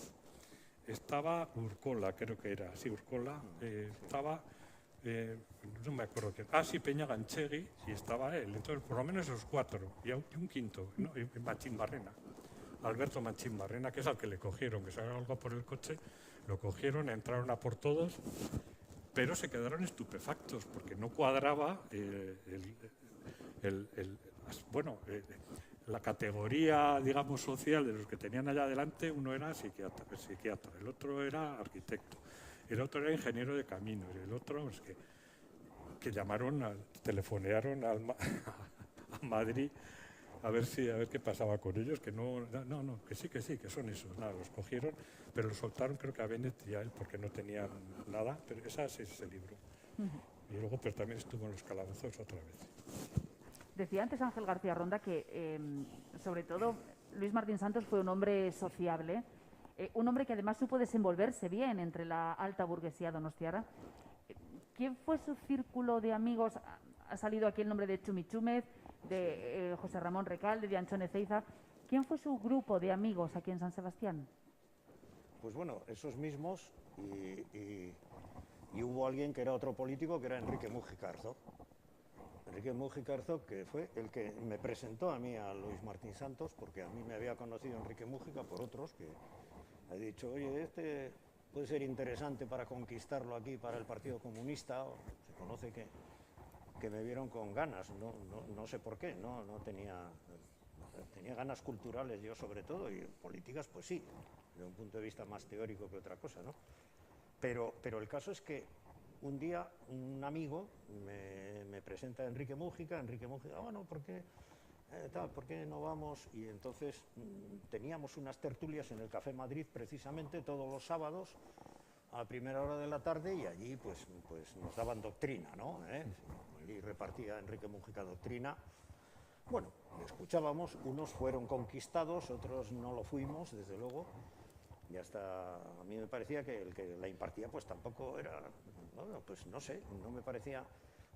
estaba Urcola, creo que era, sí, Urcola, estaba, no me acuerdo quién, sí, Peña Ganchegui, y estaba él. Entonces, por lo menos esos 4, y un quinto, ¿no? Y Machín Barrena, Alberto Machín Barrena, que es al que le cogieron, que salió algo por el coche, lo cogieron, entraron a por todos, pero se quedaron estupefactos porque no cuadraba la categoría, digamos, social de los que tenían allá adelante. Uno era psiquiatra, el otro era arquitecto, el otro era ingeniero de caminos, el otro es que telefonearon a Madrid a ver qué pasaba con ellos, que que sí, que son esos. Nada, los cogieron, pero los soltaron creo que a Bennett y a él porque no tenían nada, pero ese es ese libro. Y luego pero también estuvo en los calabozos otra vez. Decía antes Ángel García Ronda que, sobre todo, Luis Martín Santos fue un hombre sociable, un hombre que además supo desenvolverse bien entre la alta burguesía donostiarra. ¿Quién fue su círculo de amigos? Ha salido aquí el nombre de Chumi Chúmez, de José Ramón Recalde, de Anchón Ezeiza. ¿Quién fue su grupo de amigos aquí en San Sebastián? Pues bueno, esos mismos, y hubo alguien que era otro político, que era Enrique Múgica Arzó. Enrique Múgica Arzó, que fue el que me presentó a mí a Luis Martín Santos, porque a mí me había conocido Enrique Múgica por otros, que he dicho, oye, este puede ser interesante para conquistarlo aquí para el Partido Comunista, o se conoce que me vieron con ganas, no sé por qué, no tenía ganas culturales yo sobre todo, y políticas pues sí, desde un punto de vista más teórico que otra cosa, ¿no? Pero el caso es que un día un amigo me presenta a Enrique Múgica, bueno, ¿por qué no vamos? Y entonces teníamos unas tertulias en el Café Madrid precisamente todos los sábados a primera hora de la tarde, y allí pues nos daban doctrina, ¿no? Allí repartía Enrique Múgica doctrina. Bueno, escuchábamos, unos fueron conquistados, otros no lo fuimos, desde luego, y hasta a mí me parecía que el que la impartía pues tampoco era, bueno, pues no sé, no me parecía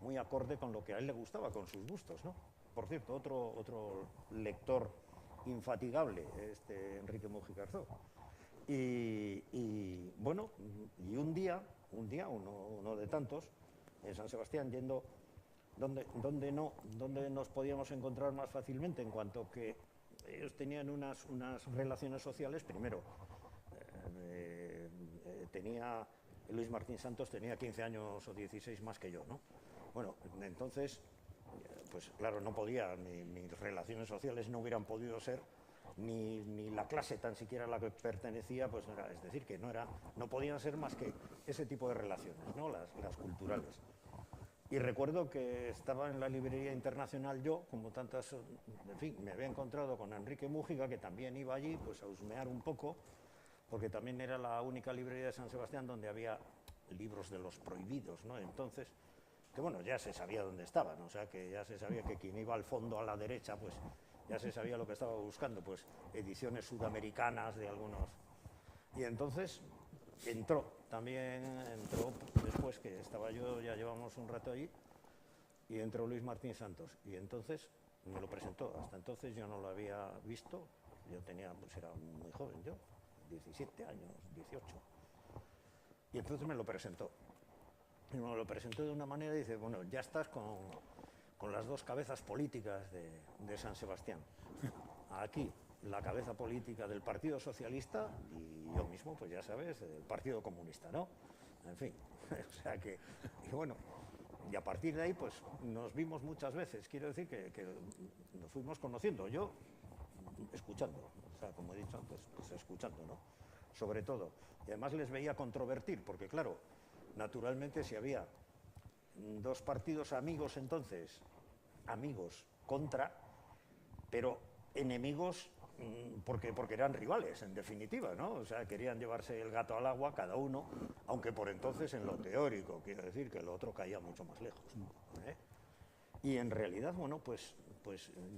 muy acorde con lo que a él le gustaba, con sus gustos, ¿no? Por cierto, otro lector infatigable, Enrique Múgica Arzó. Y bueno, y un día, uno de tantos, en San Sebastián, yendo donde nos podíamos encontrar más fácilmente, en cuanto que ellos tenían unas relaciones sociales. Primero, Luis Martín Santos tenía 15 años o 16 más que yo, ¿no? Bueno, entonces, pues claro, no podía, mis relaciones sociales no hubieran podido ser, ni la clase tan siquiera a la que pertenecía, pues no era, es decir, que no podían ser más que ese tipo de relaciones, ¿no? Las culturales. Y recuerdo que estaba en la librería internacional yo, como tantas, en fin, me había encontrado con Enrique Múgica, que también iba allí pues a husmear un poco, porque también era la única librería de San Sebastián donde había libros de los prohibidos, ¿no? Entonces, que bueno, ya se sabía dónde estaban, o sea, que ya se sabía que quien iba al fondo a la derecha, pues ya se sabía lo que estaba buscando, pues ediciones sudamericanas de algunos. Y entonces entró después que estaba yo, ya llevamos un rato allí, y entró Luis Martín Santos, y entonces me lo presentó. Hasta entonces yo no lo había visto, yo tenía, pues era muy joven yo, 17 años, 18. Y entonces me lo presentó. Y me lo presentó de una manera y dice, bueno, ya estás con las dos cabezas políticas de San Sebastián. Aquí, la cabeza política del Partido Socialista y yo mismo, pues ya sabes, del Partido Comunista, ¿no? En fin, o sea que, y bueno, y a partir de ahí, pues nos vimos muchas veces. Quiero decir que nos fuimos conociendo, yo escuchando, o sea, como he dicho antes, pues escuchando, ¿no? Sobre todo. Y además les veía controvertir, porque claro, naturalmente si había dos partidos amigos entonces, amigos contra, pero enemigos porque eran rivales, en definitiva, ¿no? O sea, querían llevarse el gato al agua cada uno, aunque por entonces en lo teórico, quiero decir que el otro caía mucho más lejos, ¿eh? Y en realidad, bueno, pues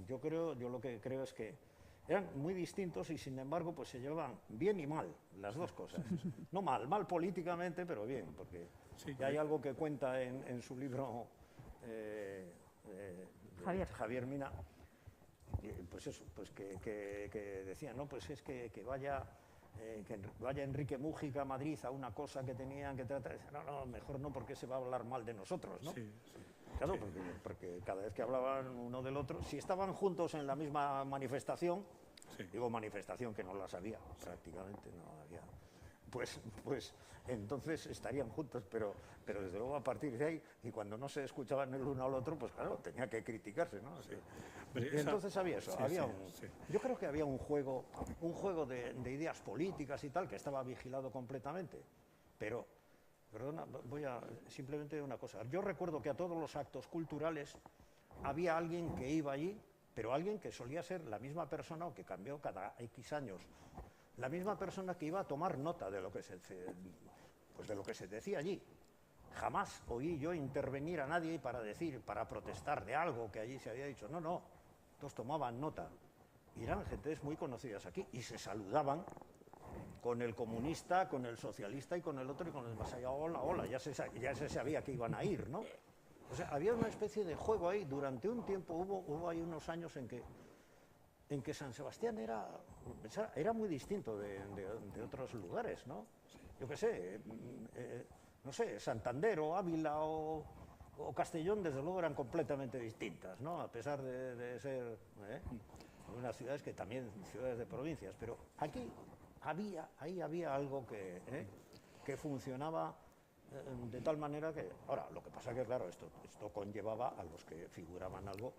yo lo que creo es que eran muy distintos y sin embargo pues se llevaban bien y mal, las dos cosas. No mal políticamente, pero bien, porque sí, hay algo que cuenta en su libro Javier Mina, pues eso, pues que decía, no, pues es que vaya Enrique Múgica a Madrid a una cosa que tenían que tratar. No, mejor no, porque se va a hablar mal de nosotros, ¿no? Sí, sí. Claro, sí. Porque cada vez que hablaban uno del otro, si estaban juntos en la misma manifestación, sí. Digo manifestación que no las había, prácticamente no había, pues entonces estarían juntos, pero desde luego a partir de ahí, y cuando no se escuchaban el uno al otro, pues claro, tenía que criticarse, ¿no? Sí. Y entonces había eso, yo creo que había un juego de ideas políticas y tal, que estaba vigilado completamente, pero, perdona, simplemente una cosa, yo recuerdo que a todos los actos culturales había alguien que iba allí, pero alguien que solía ser la misma persona o que cambió cada X años, la misma persona que iba a tomar nota de lo que se decía allí. Jamás oí yo intervenir a nadie para protestar de algo que allí se había dicho. No, todos tomaban nota. Y eran gentes muy conocidas aquí y se saludaban con el comunista, con el socialista y con el otro y con el más allá. Hola, ya se sabía que iban a ir, ¿no? O sea, había una especie de juego ahí. Durante un tiempo hubo ahí unos años en que San Sebastián era muy distinto de otros lugares, ¿no? Yo qué sé, no sé, Santander o Ávila o Castellón, desde luego eran completamente distintas, ¿no? A pesar de ser unas ciudades que también, ciudades de provincias, pero aquí había algo que funcionaba de tal manera que... Ahora, lo que pasa que, claro, esto conllevaba a los que figuraban algo,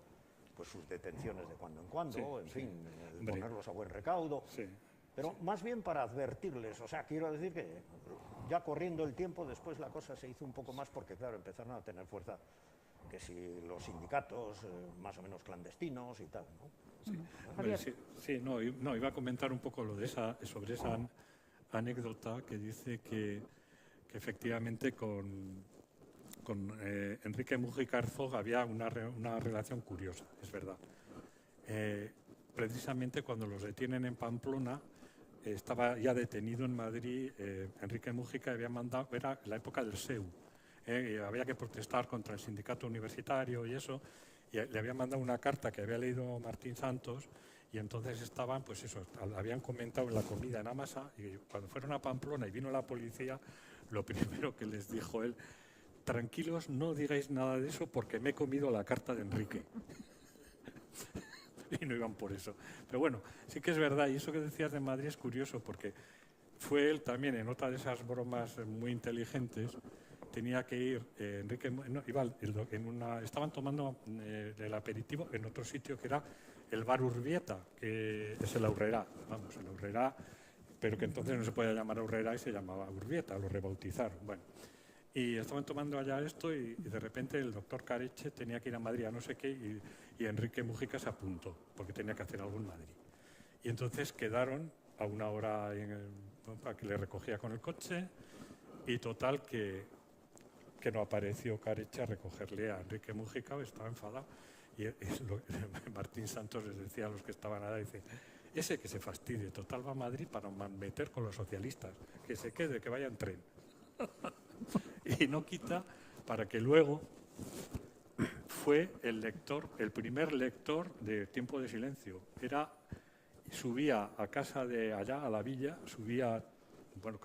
pues sus detenciones de cuando en cuando, sí, en fin, ponerlos a buen recaudo, sí, pero sí. Más bien para advertirles, o sea, quiero decir que ya corriendo el tiempo, después la cosa se hizo un poco más porque, claro, empezaron a tener fuerza, que si los sindicatos más o menos clandestinos y tal, ¿no? Sí, no, iba a comentar un poco sobre esa anécdota que dice que efectivamente con Enrique Múgica Herzog había una relación curiosa, es verdad. Precisamente cuando los detienen en Pamplona, estaba ya detenido en Madrid, Enrique Múgica había mandado, era la época del SEU, había que protestar contra el sindicato universitario y eso, y le había mandado una carta que había leído Martín Santos, y entonces estaban, pues eso, habían comentado en la comida en Amasa, y cuando fueron a Pamplona y vino la policía, lo primero que les dijo él: tranquilos, no digáis nada de eso porque me he comido la carta de Enrique. Y no iban por eso. Pero bueno, sí que es verdad, y eso que decías de Madrid es curioso, porque fue él también, en otra de esas bromas muy inteligentes, tenía que ir, estaban tomando el aperitivo en otro sitio que era el Bar Urbieta, que es el Aurrerá, vamos, el Aurrerá, pero que entonces no se podía llamar Aurrerá y se llamaba Urbieta, lo rebautizaron. Bueno, y estaban tomando allá esto y de repente el doctor Careche tenía que ir a Madrid a no sé qué y Enrique Múgica se apuntó porque tenía que hacer algo en Madrid. Y entonces quedaron a una hora para que le recogía con el coche Y total que no apareció Carecha a recogerle a Enrique Múgica, estaba enfadado. Y Martín Santos les decía a los que estaban allá, dice, ese que se fastidie, total va a Madrid para meter con los socialistas, que se quede, que vaya en tren. Y no quita para que luego fue el primer lector de Tiempo de Silencio. Subía a casa de allá, a la villa, subía, bueno,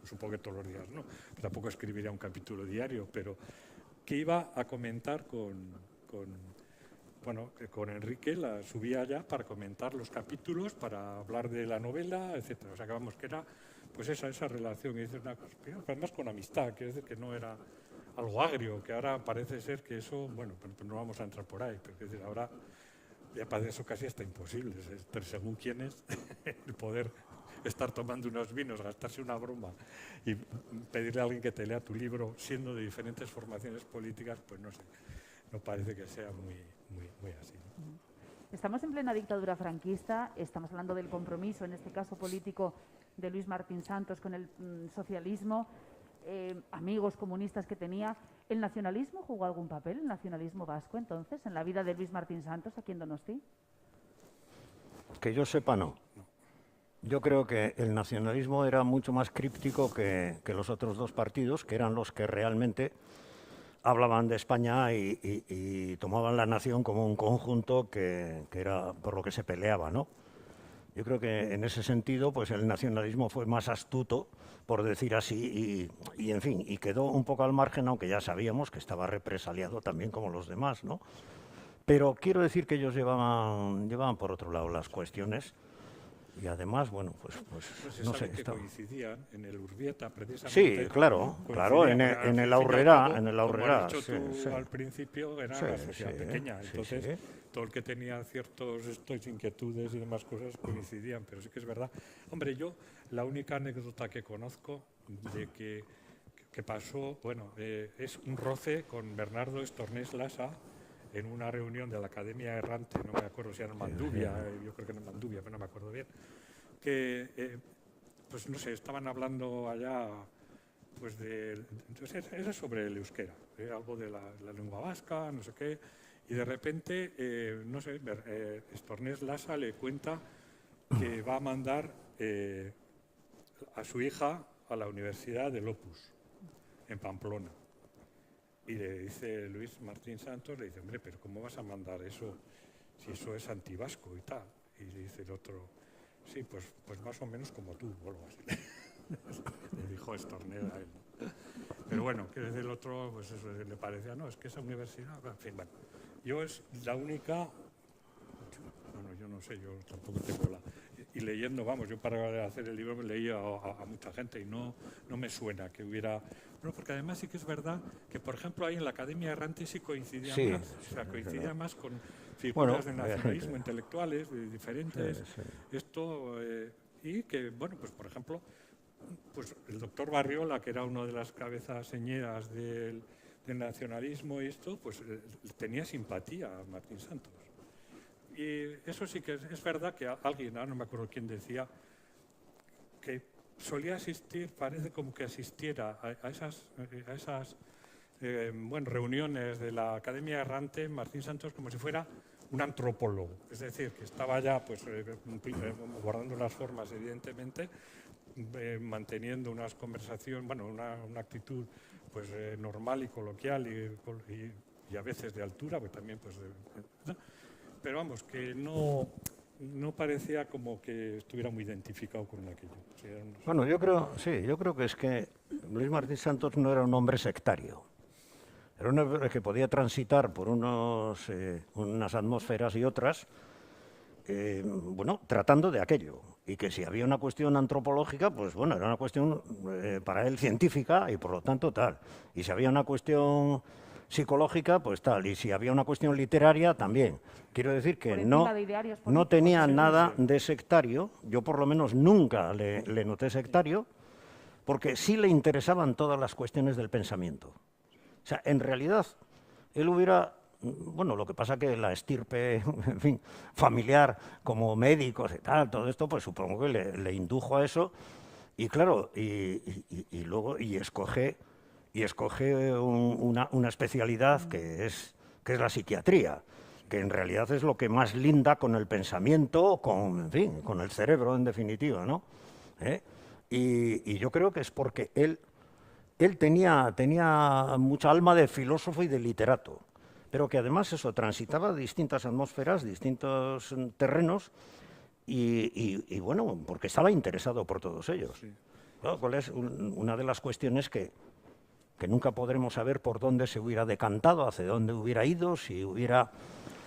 supongo que todos los días, no, tampoco escribiría un capítulo diario, pero que iba a comentar con Enrique, la subía allá para comentar los capítulos, para hablar de la novela, etcétera. O sea, que vamos, que era pues esa relación, y dice una cosa, además con amistad, quiere decir que no era algo agrio, que ahora parece ser que eso, bueno, pues no vamos a entrar por ahí, pero es decir, ahora ya para eso casi está imposible, según quién es, el poder estar tomando unos vinos, gastarse una broma y pedirle a alguien que te lea tu libro, siendo de diferentes formaciones políticas, pues no sé, no parece que sea muy así, ¿no? Estamos en plena dictadura franquista, estamos hablando del compromiso, en este caso político, de Luis Martín Santos con el socialismo, amigos comunistas que tenía. ¿El nacionalismo jugó algún papel, el nacionalismo vasco, entonces, en la vida de Luis Martín Santos aquí en Donosti? Que yo sepa, no. Yo creo que el nacionalismo era mucho más críptico que los otros dos partidos, que eran los que realmente hablaban de España y tomaban la nación como un conjunto que era por lo que se peleaba, ¿no? Yo creo que en ese sentido, pues el nacionalismo fue más astuto, por decir así, y en fin, y quedó un poco al margen, aunque ya sabíamos que estaba represaliado también como los demás, ¿no? Pero quiero decir que ellos llevaban por otro lado las cuestiones. Y además, bueno, pues no sé, que coincidían en el Urbieta, precisamente. Sí, claro, en el Aurrera. Como has dicho tú al principio, era una sociedad pequeña, entonces todo el que tenía ciertas inquietudes y demás cosas coincidían, pero sí que es verdad. Hombre, yo la única anécdota que conozco de que pasó, bueno, es un roce con Bernardo Estornés Lasa en una reunión de la Academia Errante, no me acuerdo si era en Manduvia, yo creo que era en Manduvia, pero no me acuerdo bien, que, pues no sé, estaban hablando allá, pues entonces era sobre el euskera, algo de la lengua vasca, no sé qué, y de repente, no sé, Estornés Lasa le cuenta que va a mandar a su hija a la Universidad del Opus, en Pamplona. Y le dice Luis Martín Santos, le dice, hombre, pero ¿cómo vas a mandar eso si eso es antivasco y tal? Y le dice el otro, sí, pues más o menos como tú, o algo así. Le dijo Estorneda a él. Pero bueno, que desde el otro, pues eso le parecía, no, es que esa universidad, en fin, bueno. Yo es la única, bueno, yo no sé, yo tampoco tengo y leyendo, vamos, yo para hacer el libro me leía a mucha gente y no me suena que hubiera... Bueno, porque además sí que es verdad que, por ejemplo, ahí en la Academia Errante sí coincidía más, o sea, coincidía más con figuras del nacionalismo, intelectuales, diferentes, esto, y que, bueno, pues por ejemplo, pues el doctor Barriola, que era una de las cabezas señeras del nacionalismo y esto, pues tenía simpatía a Martín Santos. Y eso sí que es verdad que alguien, no me acuerdo quién decía, que solía asistir, parece como que asistiera a esas reuniones de la Academia Errante, Martín Santos, como si fuera un antropólogo. Es decir, que estaba ya pues, guardando las formas, evidentemente, manteniendo unas conversaciones, bueno, una actitud pues, normal y coloquial y a veces de altura, pues también pues... ¿no? Pero vamos, que no parecía como que estuviera muy identificado con aquello. O sea, bueno, yo creo que es que Luis Martín Santos no era un hombre sectario. Era un hombre que podía transitar por unas atmósferas y otras, bueno, tratando de aquello. Y que si había una cuestión antropológica, pues bueno, era una cuestión para él científica y por lo tanto tal. Y si había una cuestión psicológica, pues tal, y si había una cuestión literaria, también. Quiero decir que no tenía nada de sectario, yo por lo menos nunca le noté sectario, porque sí le interesaban todas las cuestiones del pensamiento. O sea, en realidad, él hubiera, bueno, lo que pasa que la estirpe, en fin, familiar, como médicos y tal, todo esto, pues supongo que le indujo a eso. Y claro, y luego escoge una especialidad que es la psiquiatría, que en realidad es lo que más linda con el pensamiento, en fin, con el cerebro en definitiva, ¿no? ¿Eh? Y yo creo que es porque él tenía mucha alma de filósofo y de literato, pero que además eso, transitaba distintas atmósferas, distintos terrenos, y bueno, porque estaba interesado por todos ellos. Sí. Claro, ¿cuál es una de las cuestiones que nunca podremos saber por dónde se hubiera decantado, hacia dónde hubiera ido, si hubiera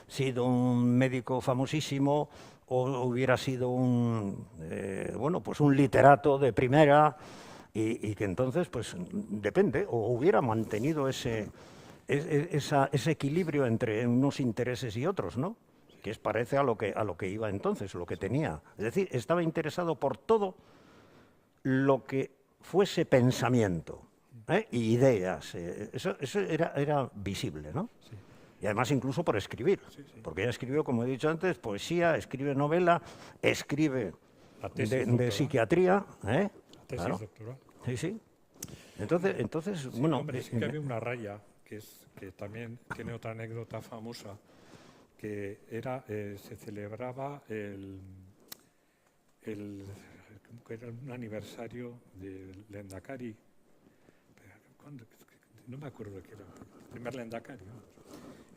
sido un médico famosísimo o hubiera sido bueno, pues un literato de primera y que entonces, pues depende, o hubiera mantenido ese equilibrio entre unos intereses y otros, ¿no? Que es parece a lo que iba entonces, lo que tenía. Es decir, estaba interesado por todo lo que fuese pensamiento, y ideas. Eso era visible, ¿no? Sí. Y además incluso por escribir, Sí, sí. porque ella escribió, como he dicho antes, poesía, escribe novela, escribe La tesis de doctoral. psiquiatría. La tesis Claro. doctoral. Sí, sí. Entonces Sí, bueno... hombre, sí que había una raya que también tiene otra anécdota famosa, que se celebraba ¿cómo que era? Un aniversario del Lendakari. ¿Cuándo? No me acuerdo de qué era. El primer Lendakari.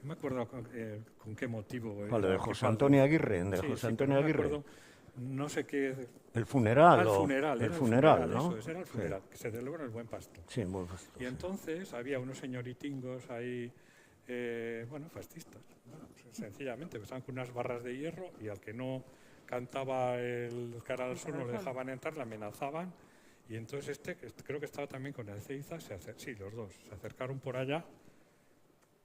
No me acuerdo con qué motivo. Vale, de era, José Antonio Aguirre, Sí, pero no me acuerdo, no sé qué. El funeral. El funeral, el era funeral, el funeral, ¿no? eso, era el funeral, que se celebró en el Buen Pastor. Sí, en Buen Pastor, Y entonces había unos señoritingos ahí, bueno, fascistas, bueno, sencillamente, estaban con unas barras de hierro y al que no cantaba el cara al sol no le dejaban entrar, le amenazaban. Y entonces creo que estaba también con el Ceiza, sí, los dos, se acercaron por allá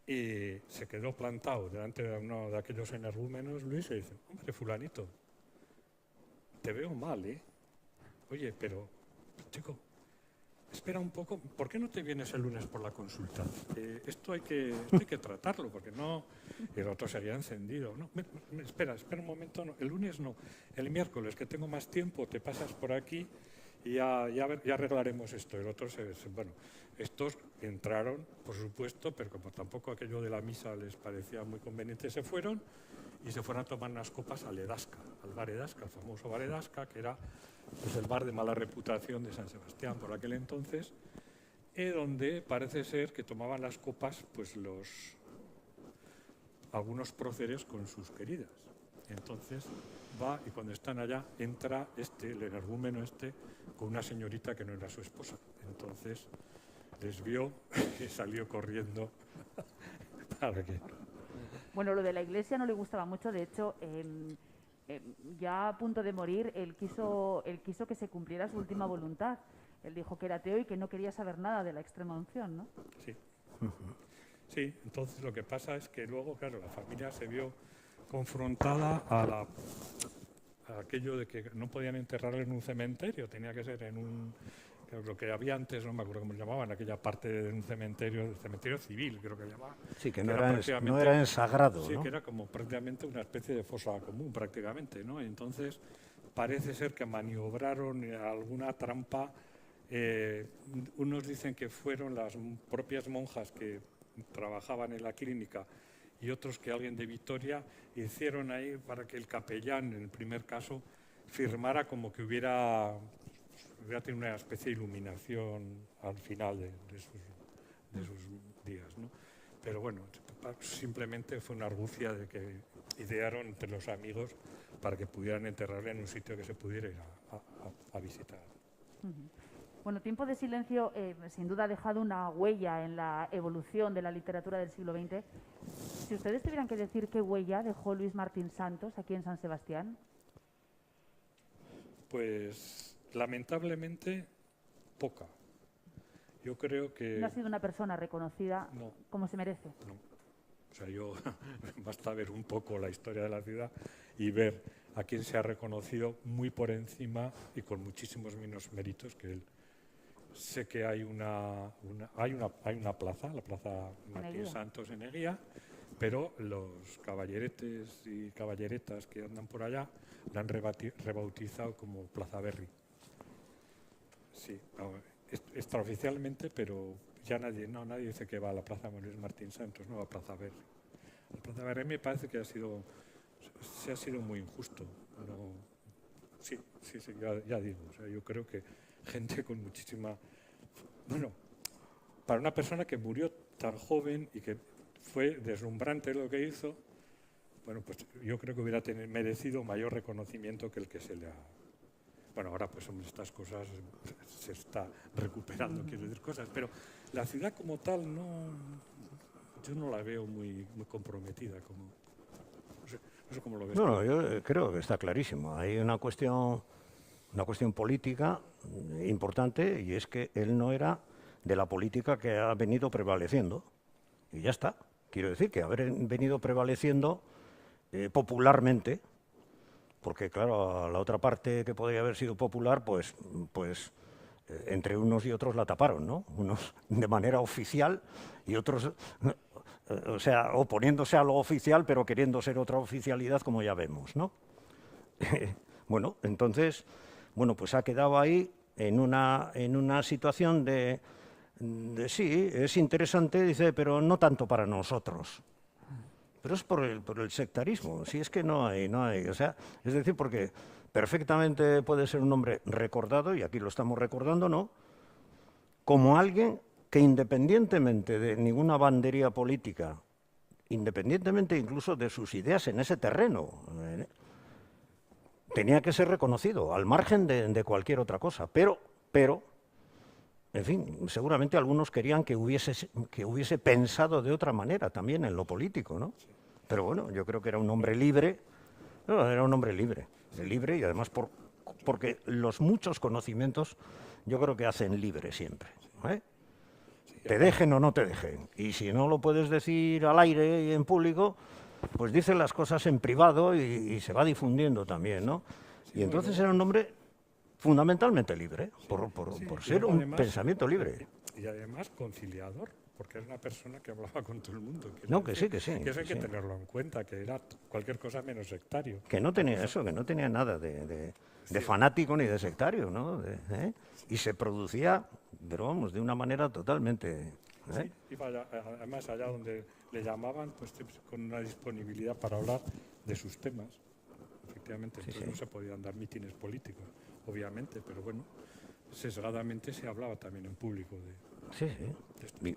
y se quedó plantado delante de uno de aquellos energúmenos, Luis, y dice, hombre, fulanito, te veo mal, ¿eh? Oye, pero, chico, espera un poco, ¿por qué no te vienes el lunes por la consulta? Esto hay que tratarlo, porque no... Y el otro sería encendido. No, espera un momento, no, el lunes no, el miércoles, que tengo más tiempo, te pasas por aquí y ya arreglaremos esto. El otro bueno, estos entraron, por supuesto, pero como tampoco aquello de la misa les parecía muy conveniente, se fueron y se fueron a tomar unas copas al Edasca, al bar Edasca, el famoso bar Edasca, que era pues, el bar de mala reputación de San Sebastián por aquel entonces, donde parece ser que tomaban las copas pues algunos próceres con sus queridas. Entonces va y cuando están allá entra el energúmeno con una señorita que no era su esposa. Entonces les vio y salió corriendo para que... Bueno, lo de la Iglesia no le gustaba mucho, de hecho, ya a punto de morir, él quiso que se cumpliera su última voluntad. Él dijo que era ateo y que no quería saber nada de la extrema unción, ¿no? Sí. Sí, entonces lo que pasa es que luego, claro, la familia se vio confrontada a aquello de que no podían enterrarlo en un cementerio, tenía que ser en lo que había antes, no me acuerdo cómo lo llamaban, aquella parte de un cementerio, el cementerio civil, creo que llamaban. Sí, que no era en sagrado, sí, ¿no? que era como prácticamente una especie de fosa común, prácticamente, ¿no? Entonces, parece ser que maniobraron alguna trampa. Unos dicen que fueron las propias monjas que trabajaban en la clínica y otros que alguien de Vitoria hicieron ahí para que el capellán, en el primer caso, firmara como que hubiera tenido una especie de iluminación al final de sus días, ¿no? Pero bueno, simplemente fue una argucia de que idearon entre los amigos para que pudieran enterrarle en un sitio que se pudiera ir a visitar. Bueno, Tiempo de Silencio sin duda ha dejado una huella en la evolución de la literatura del siglo XX. Si ustedes tuvieran que decir qué huella dejó Luis Martín Santos aquí en San Sebastián. Pues lamentablemente poca. Yo creo que... No ha sido una persona reconocida como se merece. No. O sea, basta ver un poco la historia de la ciudad y ver a quién se ha reconocido muy por encima y con muchísimos menos méritos que él. Sé que hay una plaza, la Plaza Martín Santos en Eguía, pero los caballeretes y caballeretas que andan por allá la han rebautizado como Plaza Berry. Sí, extraoficialmente, pero ya nadie dice que va a la Plaza Luis Martín Santos, no va a Plaza Berry. La Plaza Berry me parece que se ha sido muy injusto. No, sí, ya digo, o sea, yo creo que gente con muchísima... Bueno, para una persona que murió tan joven y que fue deslumbrante lo que hizo, bueno, pues yo creo que hubiera merecido mayor reconocimiento que el que se le ha... Bueno, ahora pues hombre, estas cosas se está recuperando, quiero decir cosas, pero la ciudad como tal yo no la veo muy comprometida, no sé cómo lo ves. No, yo creo que está clarísimo. Hay una cuestión política importante, y es que él no era de la política que ha venido prevaleciendo, y ya está. Quiero decir que haber venido prevaleciendo popularmente, porque claro, la otra parte que podría haber sido popular, pues entre unos y otros la taparon, ¿no? Unos de manera oficial y otros, o sea, oponiéndose a lo oficial, pero queriendo ser otra oficialidad, como ya vemos, ¿no? Bueno, entonces, bueno, pues ha quedado ahí en una situación de sí, es interesante, dice, pero no tanto para nosotros. Pero es por el sectarismo, si es que no hay, o sea, es decir, porque perfectamente puede ser un hombre recordado, y aquí lo estamos recordando, ¿no?, como alguien que independientemente de ninguna bandería política, independientemente incluso de sus ideas en ese terreno, tenía que ser reconocido, al margen de cualquier otra cosa, pero, en fin, seguramente algunos querían que hubiese pensado de otra manera también en lo político, ¿no? Pero bueno, yo creo que era un hombre libre, era un hombre libre, y además porque los muchos conocimientos yo creo que hacen libre siempre, ¿eh? Te dejen o no te dejen, y si no lo puedes decir al aire y en público, pues dices las cosas en privado y se va difundiendo también, ¿no? Y entonces era un hombre fundamentalmente libre, por ser un pensamiento libre. Y además conciliador, porque era una persona que hablaba con todo el mundo. No, que sí. Que eso hay que tenerlo en cuenta, que era cualquier cosa menos sectario. Que no tenía eso, que no tenía nada de fanático ni de sectario, ¿no? Y se producía, pero vamos, de una manera totalmente... Sí, iba además allá donde le llamaban, pues con una disponibilidad para hablar de sus temas. Efectivamente, entonces no se podían dar mítines políticos, obviamente, pero bueno, sesgadamente se hablaba también en público de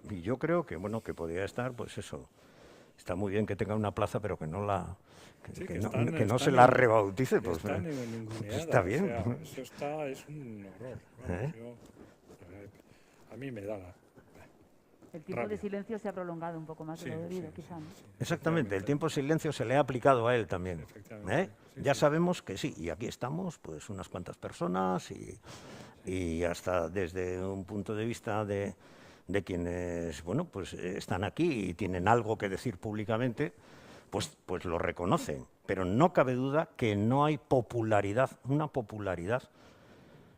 Y yo creo que, bueno, que podía estar, pues eso, está muy bien que tenga una plaza, pero que no la... Que no se la rebautice, pues está bien. O sea, eso es un horror. Vamos, a mí me da el tiempo de silencio se ha prolongado un poco más de lo debido, quizá, ¿no? Exactamente, el tiempo de silencio se le ha aplicado a él también. Ya sabemos que sí, y aquí estamos, pues unas cuantas personas, y hasta desde un punto de vista de quienes, bueno, pues están aquí y tienen algo que decir públicamente, pues lo reconocen. Pero no cabe duda que no hay popularidad, una popularidad,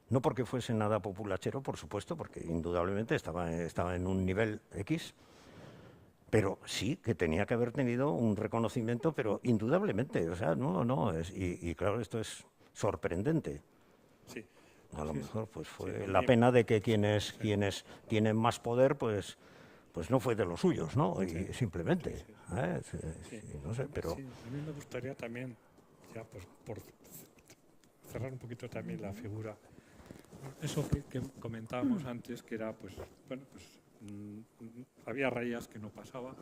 no porque fuese nada populachero, por supuesto, porque indudablemente estaba en un nivel X, pero sí que tenía que haber tenido un reconocimiento, pero indudablemente, o sea, y claro, esto es sorprendente. Sí. A lo mejor pues fue la pena de que quienes tienen más poder, pues no fue de los suyos, ¿no? Y simplemente, no sé, pero... Sí, a mí me gustaría también, ya pues por cerrar un poquito también la figura, eso que comentábamos antes, que era, pues, bueno, pues había rayas que no pasaba.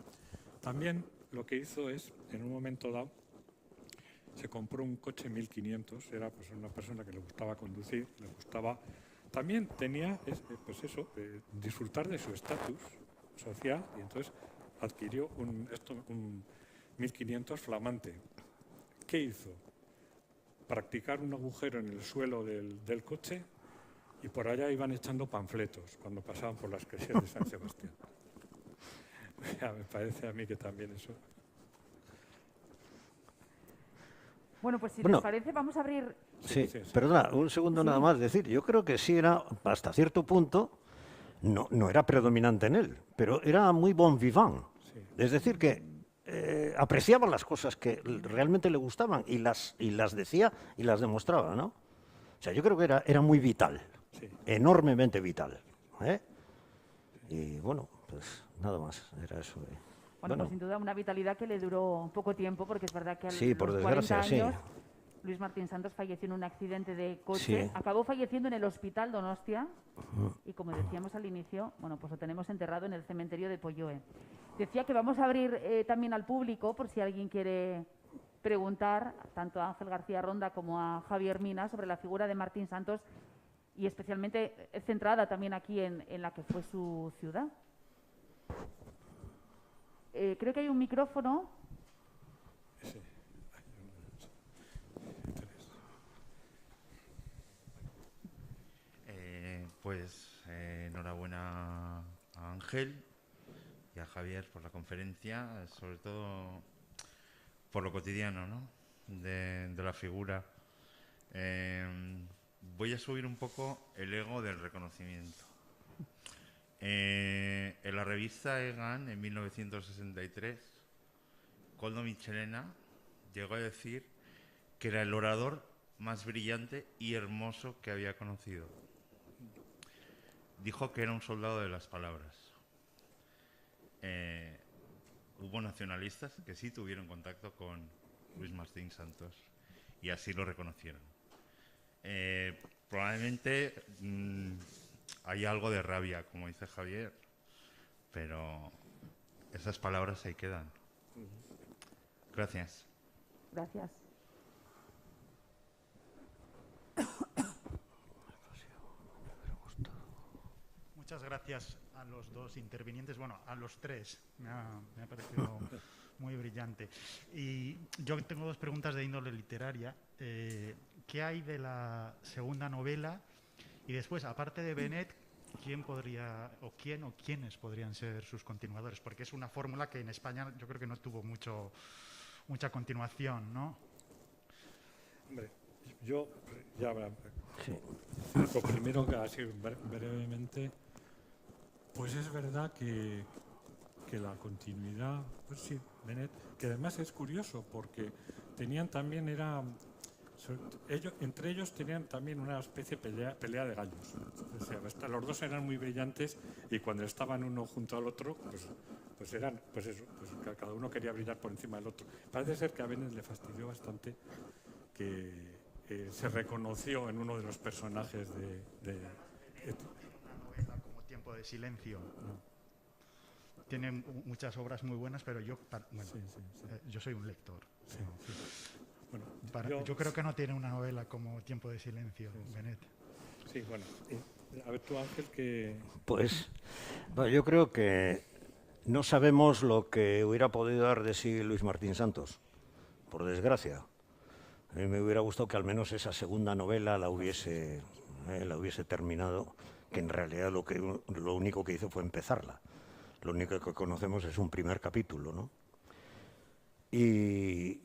También lo que hizo es, en un momento dado, se compró un coche 1500, era pues una persona que le gustaba conducir, le gustaba... También tenía, pues eso, disfrutar de su estatus social, y entonces adquirió un 1500 flamante. ¿Qué hizo? Practicar un agujero en el suelo del coche, y por allá iban echando panfletos cuando pasaban por las calles de San Sebastián. O sea, me parece a mí que también eso... Bueno, pues si les parece, vamos a abrir... Sí, perdona, un segundo nada más. Decir, yo creo que sí era, hasta cierto punto, no era predominante en él, pero era muy bon vivant. Sí. Es decir, que apreciaba las cosas que realmente le gustaban y las decía y las demostraba, ¿no? O sea, yo creo que era muy vital. Sí. enormemente vital. Y bueno, pues nada más, era eso. Bueno, pues sin duda una vitalidad que le duró poco tiempo, porque es verdad que a sí, por los desgracia, 40 años sí. Luis Martín Santos falleció en un accidente de coche, Sí. acabó falleciendo en el hospital Donostia y, como decíamos al inicio, bueno, pues lo tenemos enterrado en el cementerio de Polloe. Decía que vamos a abrir también al público, por si alguien quiere preguntar, tanto a Ángel García Ronda como a Javier Mina, sobre la figura de Martín Santos y especialmente centrada también aquí en la que fue su ciudad. Creo que hay un micrófono. Sí. Pues enhorabuena a Ángel y a Javier por la conferencia, sobre todo por lo cotidiano, ¿no? de la figura. Voy a subir un poco el ego del reconocimiento. En la revista Egan, en 1963, Koldo Michelena llegó a decir que era el orador más brillante y hermoso que había conocido. Dijo que era un soldado de las palabras. Hubo nacionalistas que sí tuvieron contacto con Luis Martín Santos y así lo reconocieron. Probablemente hay algo de rabia, como dice Javier, pero esas palabras ahí quedan. Gracias. Gracias. Muchas gracias a los dos intervinientes, bueno, a los tres, me ha parecido muy brillante. Y yo tengo dos preguntas de índole literaria. ¿Qué hay de la segunda novela? Y después, aparte de Benet, ¿quién podría, o quién o quiénes podrían ser sus continuadores? Porque es una fórmula que en España yo creo que no tuvo mucha continuación, ¿no? Hombre, yo ya Sí. lo primero que así brevemente, pues es verdad que la continuidad, pues sí, Benet, que además es curioso porque tenían también, entre ellos tenían también una especie de pelea de gallos. O sea, los dos eran muy brillantes y cuando estaban uno junto al otro, pues eran, pues eso, pues cada uno quería brillar por encima del otro. Parece ser que a Benet le fastidió bastante que se reconoció en uno de los personajes de Una novela como Tiempo de silencio. No. Tiene muchas obras muy buenas, pero yo soy un lector. Sí, sí. Bueno, yo creo que no tiene una novela como Tiempo de silencio, Benet. Sí, bueno. A ver tú, Ángel, que... Pues bueno, yo creo que no sabemos lo que hubiera podido dar de sí Luis Martín Santos, por desgracia. A mí me hubiera gustado que al menos esa segunda novela la hubiese terminado, que en realidad lo único que hizo fue empezarla. Lo único que conocemos es un primer capítulo, ¿no? Y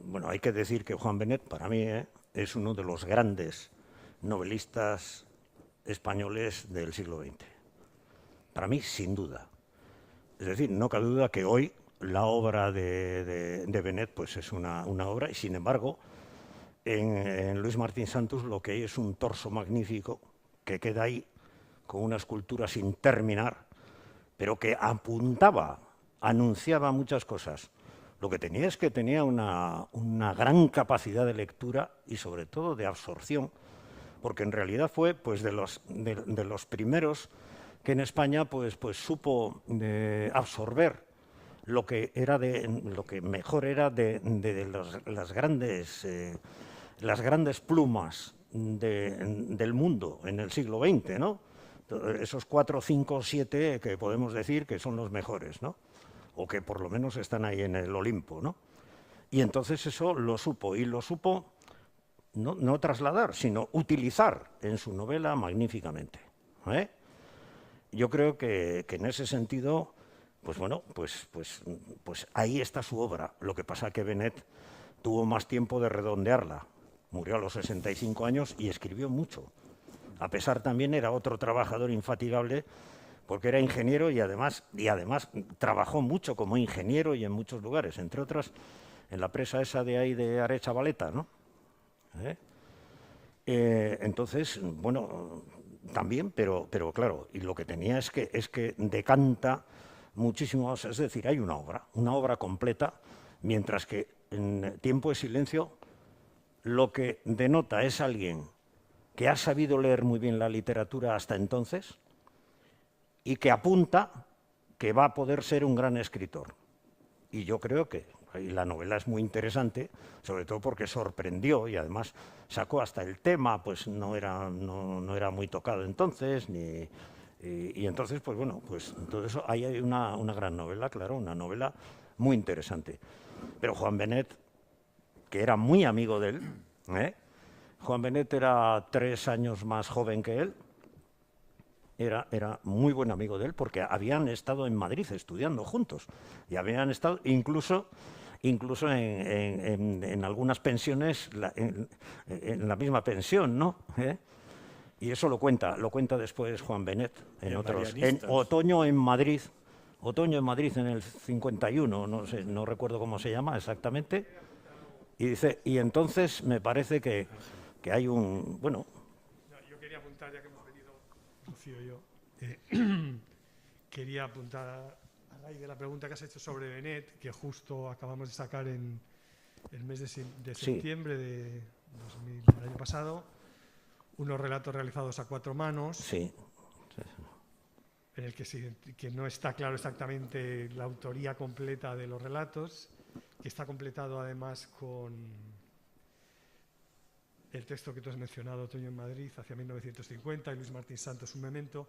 bueno, hay que decir que Juan Benet, para mí, es uno de los grandes novelistas españoles del siglo XX. Para mí, sin duda. Es decir, no cabe duda que hoy la obra de Benet pues es una obra, y sin embargo, en Luis Martín Santos lo que hay es un torso magnífico que queda ahí con una escultura sin terminar, pero que anunciaba muchas cosas. Lo que tenía es que tenía una gran capacidad de lectura y sobre todo de absorción, porque en realidad fue pues de los primeros que en España pues supo absorber lo que mejor era de las grandes plumas del mundo en el siglo XX, ¿no? Esos 4, 5, 7 que podemos decir que son los mejores, ¿no? O que por lo menos están ahí en el Olimpo, ¿no? Y entonces eso lo supo no trasladar, sino utilizar en su novela magníficamente. Yo creo que en ese sentido, pues bueno, pues ahí está su obra. Lo que pasa es que Benet tuvo más tiempo de redondearla. Murió a los 65 años y escribió mucho. A pesar también era otro trabajador infatigable porque era ingeniero y además trabajó mucho como ingeniero y en muchos lugares, entre otras en la presa esa de ahí de Arechavaleta, ¿no? Entonces, bueno, también, pero claro, y lo que tenía es que decanta muchísimo, es decir, hay una obra completa, mientras que en Tiempo de Silencio lo que denota es alguien que ha sabido leer muy bien la literatura hasta entonces y que apunta que va a poder ser un gran escritor. Y yo creo que la novela es muy interesante, sobre todo porque sorprendió y además sacó hasta el tema, pues no era muy tocado entonces, y entonces, pues bueno, pues todo eso, ahí hay una gran novela, claro, una novela muy interesante. Pero Joan Benet, que era muy amigo de él, Joan Benet era 3 años más joven que él, era muy buen amigo de él porque habían estado en Madrid estudiando juntos y habían estado incluso en algunas pensiones, en la misma pensión, ¿no? Y eso lo cuenta después Joan Benet en Otoño en Madrid en el 51, no sé, no recuerdo cómo se llama exactamente, y dice, y entonces me parece que hay un, bueno... Yo quería apuntar, ya que hemos venido, Rocío y yo, quería apuntar a raíz de la pregunta que has hecho sobre Benet, que justo acabamos de sacar en el mes de septiembre del año pasado, unos relatos realizados a 4 manos, sí. En el que no está claro exactamente la autoría completa de los relatos, que está completado además con el texto que tú has mencionado, Otoño en Madrid, hacia 1950, y Luis Martín Santos, Un memento,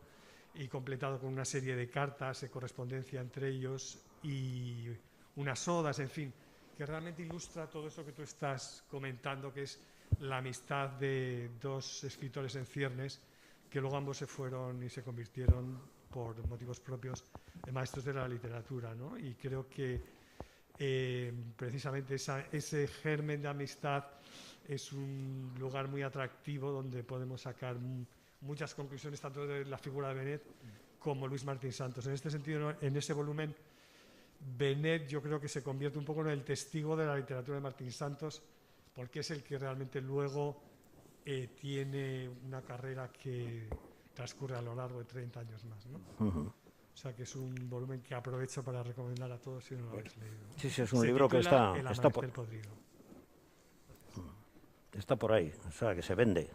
y completado con una serie de cartas, de correspondencia entre ellos y unas odas, en fin, que realmente ilustra todo eso que tú estás comentando, que es la amistad de 2 escritores en ciernes, que luego ambos se fueron y se convirtieron por motivos propios en maestros de la literatura, ¿no? Y creo que precisamente ese germen de amistad es un lugar muy atractivo donde podemos sacar muchas conclusiones tanto de la figura de Benet como Luis Martín Santos. En este sentido, en ese volumen, Benet yo creo que se convierte un poco en el testigo de la literatura de Martín Santos, porque es el que realmente luego tiene una carrera que transcurre a lo largo de 30 años más, ¿no? O sea que es un volumen que aprovecho para recomendar a todos si no lo habéis leído. Sí, es un libro que está por ahí, o sea, que se vende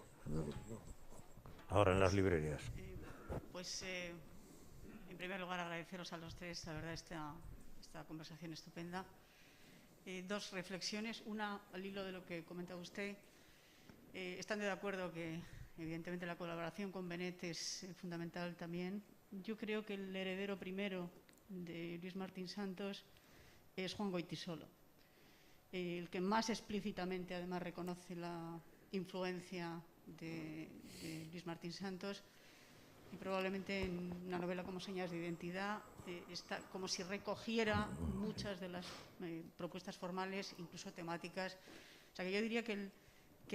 ahora en las librerías. Pues en primer lugar agradeceros a los 3, la verdad, esta conversación estupenda. 2 reflexiones, una al hilo de lo que comentaba usted. Estando de acuerdo que evidentemente la colaboración con Benet es fundamental también. Yo creo que el heredero primero de Luis Martín Santos es Juan Goytisolo, el que más explícitamente además reconoce la influencia de Luis Martín Santos, y probablemente en una novela como Señas de Identidad está como si recogiera muchas de las propuestas formales, incluso temáticas. O sea que yo diría que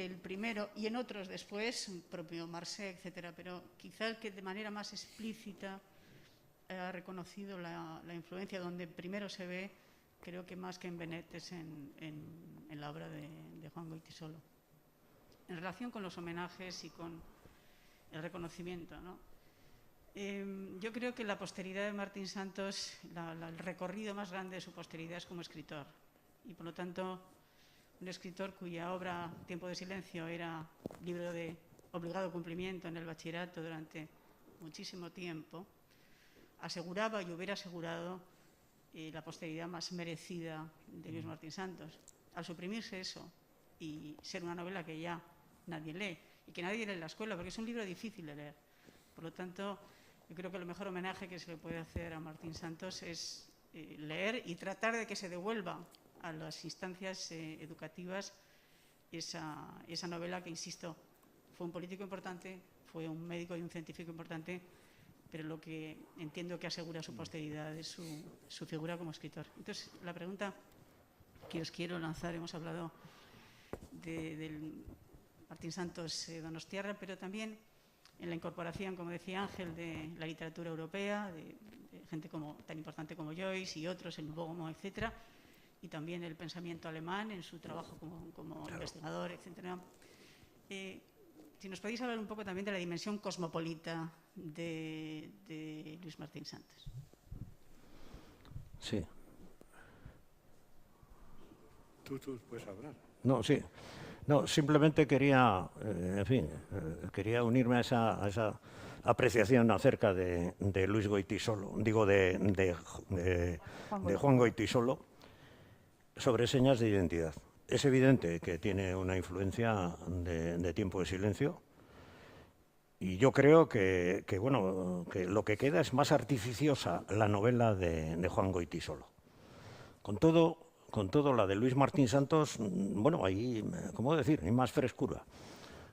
el primero, y en otros después, el propio Marseille, etcétera, pero quizá el que de manera más explícita ha reconocido la influencia, donde primero se ve, creo que más que en Benet, es en la obra de Juan Goytisolo. En relación con los homenajes y con el reconocimiento, ¿no? Yo creo que la posteridad de Martín Santos, el recorrido más grande de su posteridad es como escritor, y por lo tanto un escritor cuya obra Tiempo de Silencio era libro de obligado cumplimiento en el bachillerato durante muchísimo tiempo, aseguraba y hubiera asegurado la posteridad más merecida de Luis Martín Santos. Al suprimirse eso y ser una novela que ya nadie lee y que nadie lee en la escuela, porque es un libro difícil de leer. Por lo tanto, yo creo que el mejor homenaje que se le puede hacer a Martín Santos es leer y tratar de que se devuelva a las instancias educativas esa novela que, insisto, fue un político importante, fue un médico y un científico importante, pero lo que entiendo que asegura su posteridad es su figura como escritor. Entonces, la pregunta que os quiero lanzar, hemos hablado del Martín Santos donostiarra, pero también en la incorporación, como decía Ángel, de la literatura europea, de gente tan importante como Joyce y otros, el Nouveau Roman, etcétera, y también el pensamiento alemán en su trabajo como investigador, etcétera. si nos podéis hablar un poco también de la dimensión cosmopolita de Luis Martín Santos. Sí. Tú puedes hablar. No, sí. No, simplemente quería, en fin, quería unirme a esa apreciación acerca de Luis Goytisolo, digo, de Juan Goytisolo, sobre señas de identidad. Es evidente que tiene una influencia de Tiempo de Silencio, y yo creo que lo que queda es más artificiosa la novela de Juan Goytisolo. Con todo, la de Luis Martín Santos, bueno, ahí, ¿cómo decir?, hay más frescura.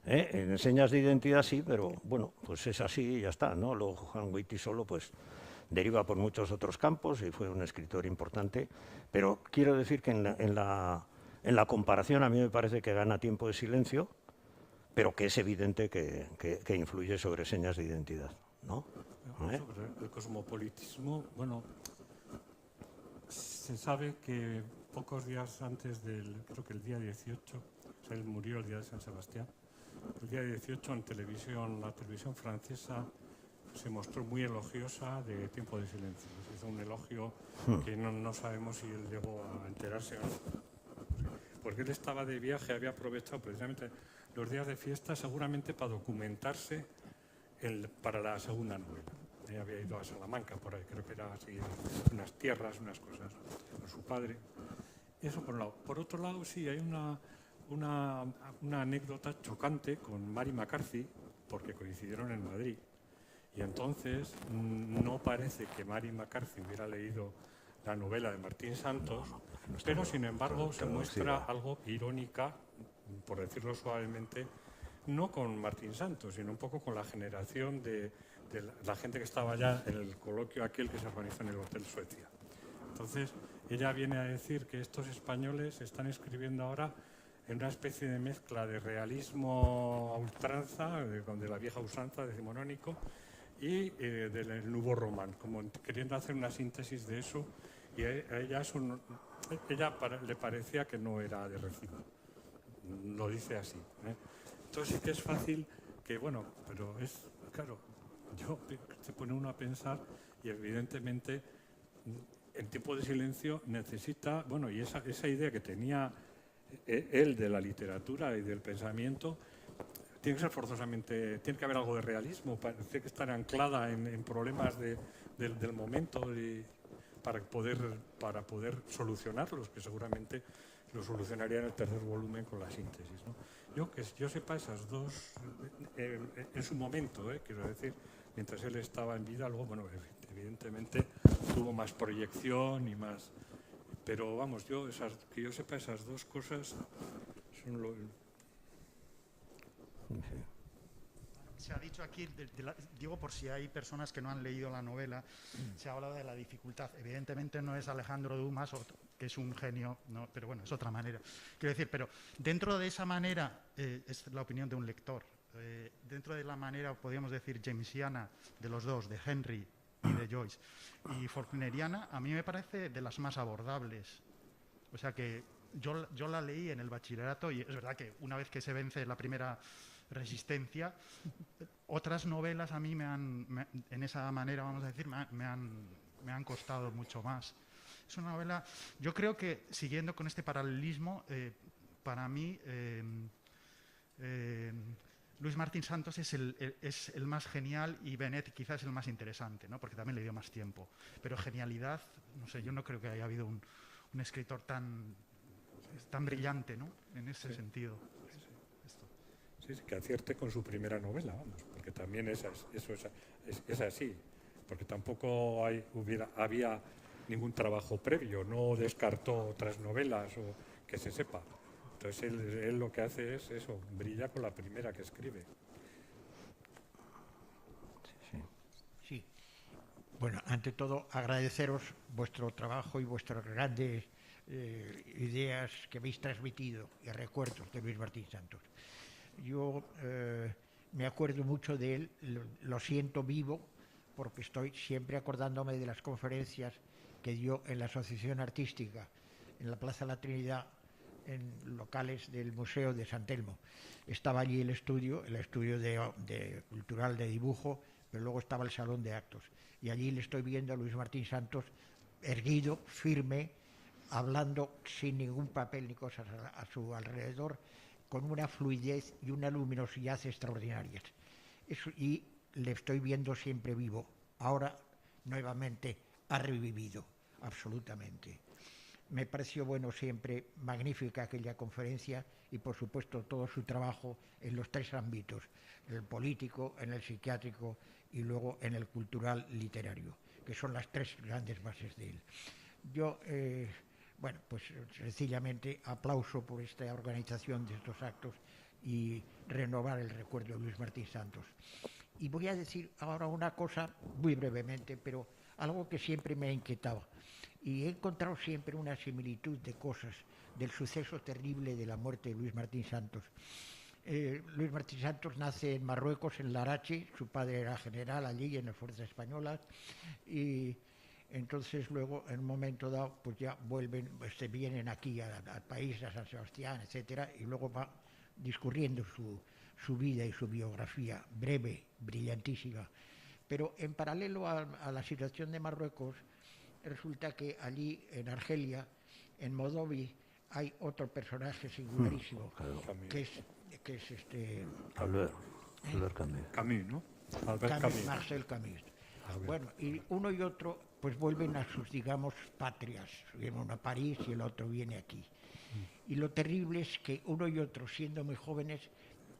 En señas de identidad sí, pero bueno, pues es así y ya está, ¿no? Luego Juan Goytisolo, pues, deriva por muchos otros campos y fue un escritor importante, pero quiero decir que en la comparación a mí me parece que gana Tiempo de Silencio, pero que es evidente que influye sobre señas de identidad, ¿no? Sobre el cosmopolitismo, bueno, se sabe que pocos días antes creo que el día 18, o sea, él murió el día de San Sebastián, el día 18 en televisión, la televisión francesa se mostró muy elogiosa de Tiempo de Silencio. Se hizo un elogio que no sabemos si él llegó a enterarse o no. Porque él estaba de viaje, había aprovechado precisamente los días de fiesta seguramente para documentarse para la segunda novela. Había ido a Salamanca, por ahí, creo que era así, unas tierras, unas cosas, con su padre. Eso por un lado. Por otro lado, sí, hay una anécdota chocante con Mary McCarthy, porque coincidieron en Madrid. Y entonces no parece que Mary McCarthy hubiera leído la novela de Martín Santos, pero sin embargo se muestra algo irónica, por decirlo suavemente, no con Martín Santos, sino un poco con la generación de la gente que estaba allá en el coloquio aquel que se organizó en el Hotel Suecia. Entonces, ella viene a decir que estos españoles están escribiendo ahora en una especie de mezcla de realismo a ultranza, de la vieja usanza decimonónico, y del Nouveau Roman, como queriendo hacer una síntesis de eso, y a ella le parecía que no era de recibo. Lo dice así. Entonces sí que es fácil que, bueno, pero es, claro, se pone uno a pensar y evidentemente en Tiempo de Silencio necesita, bueno, y esa idea que tenía él de la literatura y del pensamiento, tiene que ser forzosamente, tiene que haber algo de realismo, tiene que estar anclada en problemas del momento para poder solucionarlos, que seguramente lo solucionaría en el tercer volumen con la síntesis, ¿no? Yo sepa esas dos, en su momento, quiero decir, mientras él estaba en vida, luego, bueno, evidentemente tuvo más proyección y más, pero vamos, que yo sepa esas dos cosas son lo... Se ha dicho aquí, digo por si hay personas que no han leído la novela, se ha hablado de la dificultad. Evidentemente no es Alejandro Dumas, que es un genio, no, pero bueno, es otra manera. Quiero decir, pero dentro de esa manera, es la opinión de un lector, dentro de la manera, podríamos decir, jamesiana de los dos, de Henry y de Joyce, y faulkneriana, a mí me parece de las más abordables. O sea que yo la leí en el bachillerato y es verdad que una vez que se vence la primera resistencia, otras novelas a mí en esa manera, vamos a decir, me han costado mucho más. Es una novela, yo creo que, siguiendo con este paralelismo, para mí Luis Martín Santos es el más genial y Benet quizás el más interesante, ¿no? Porque también le dio más tiempo. Pero genialidad, no sé, yo no creo que haya habido un escritor tan brillante, ¿no? En ese sentido. Sí, que acierte con su primera novela, vamos, porque también eso es así, porque tampoco había ningún trabajo previo, no descartó otras novelas o que se sepa. Entonces él lo que hace es eso, brilla con la primera que escribe. Sí. Bueno, ante todo agradeceros vuestro trabajo y vuestras grandes ideas que habéis transmitido y recuerdos de Luis Martín Santos. Yo me acuerdo mucho de él, lo siento vivo, porque estoy siempre acordándome de las conferencias que dio en la Asociación Artística, en la Plaza de la Trinidad, en locales del Museo de San Telmo. Estaba allí el estudio de cultural de dibujo, pero luego estaba el salón de actos. Y allí le estoy viendo a Luis Martín Santos erguido, firme, hablando sin ningún papel ni cosas a su alrededor, con una fluidez y una luminosidad extraordinarias. Y le estoy viendo siempre vivo. Ahora, nuevamente, ha revivido, absolutamente. Me pareció siempre magnífica aquella conferencia y, por supuesto, todo su trabajo en los 3 ámbitos, en el político, en el psiquiátrico y luego en el cultural literario, que son las 3 grandes bases de él. Yo, pues sencillamente aplauso por esta organización de estos actos y renovar el recuerdo de Luis Martín Santos. Y voy a decir ahora una cosa muy brevemente, pero algo que siempre me ha inquietado. Y he encontrado siempre una similitud de cosas del suceso terrible de la muerte de Luis Martín Santos. Luis Martín Santos nace en Marruecos, en Larache. Su padre era general allí en las fuerzas españolas. Y entonces luego, en un momento dado, pues ya se vienen aquí al país, a San Sebastián, etcétera, y luego va discurriendo su vida y su biografía, breve, brillantísima. Pero en paralelo a la situación de Marruecos, resulta que allí, en Argelia, en Modovi, hay otro personaje singularísimo, que es Albert Camus. Camus, ¿no? Albert Camus. Marcel Camus. Bueno, y uno y otro pues vuelven a sus, digamos, patrias. Uno a París y el otro viene aquí. Y lo terrible es que uno y otro, siendo muy jóvenes,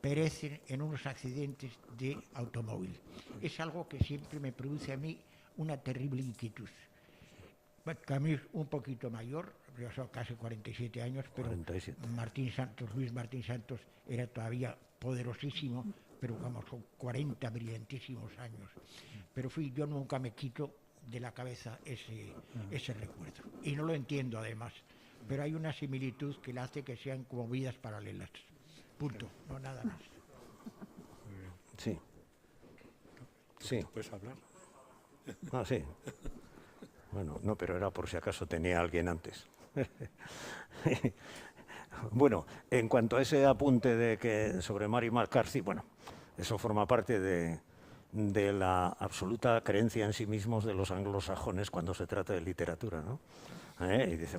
perecen en unos accidentes de automóvil. Es algo que siempre me produce a mí una terrible inquietud. Camus un poquito mayor, yo soy casi 47 años, pero 47. Luis Martín Santos era todavía poderosísimo, pero vamos, con 40 brillantísimos años. Pero yo nunca me quito de la cabeza ese recuerdo. Y no lo entiendo además, pero hay una similitud que le hace que sean como vidas paralelas. Punto, no nada más. Sí. Sí. ¿Puedes hablar? Ah, sí. Bueno, no, pero era por si acaso tenía alguien antes. Bueno, en cuanto a ese apunte sobre Mary McCarthy, bueno, eso forma parte de la absoluta creencia en sí mismos de los anglosajones cuando se trata de literatura, ¿no? Y dice,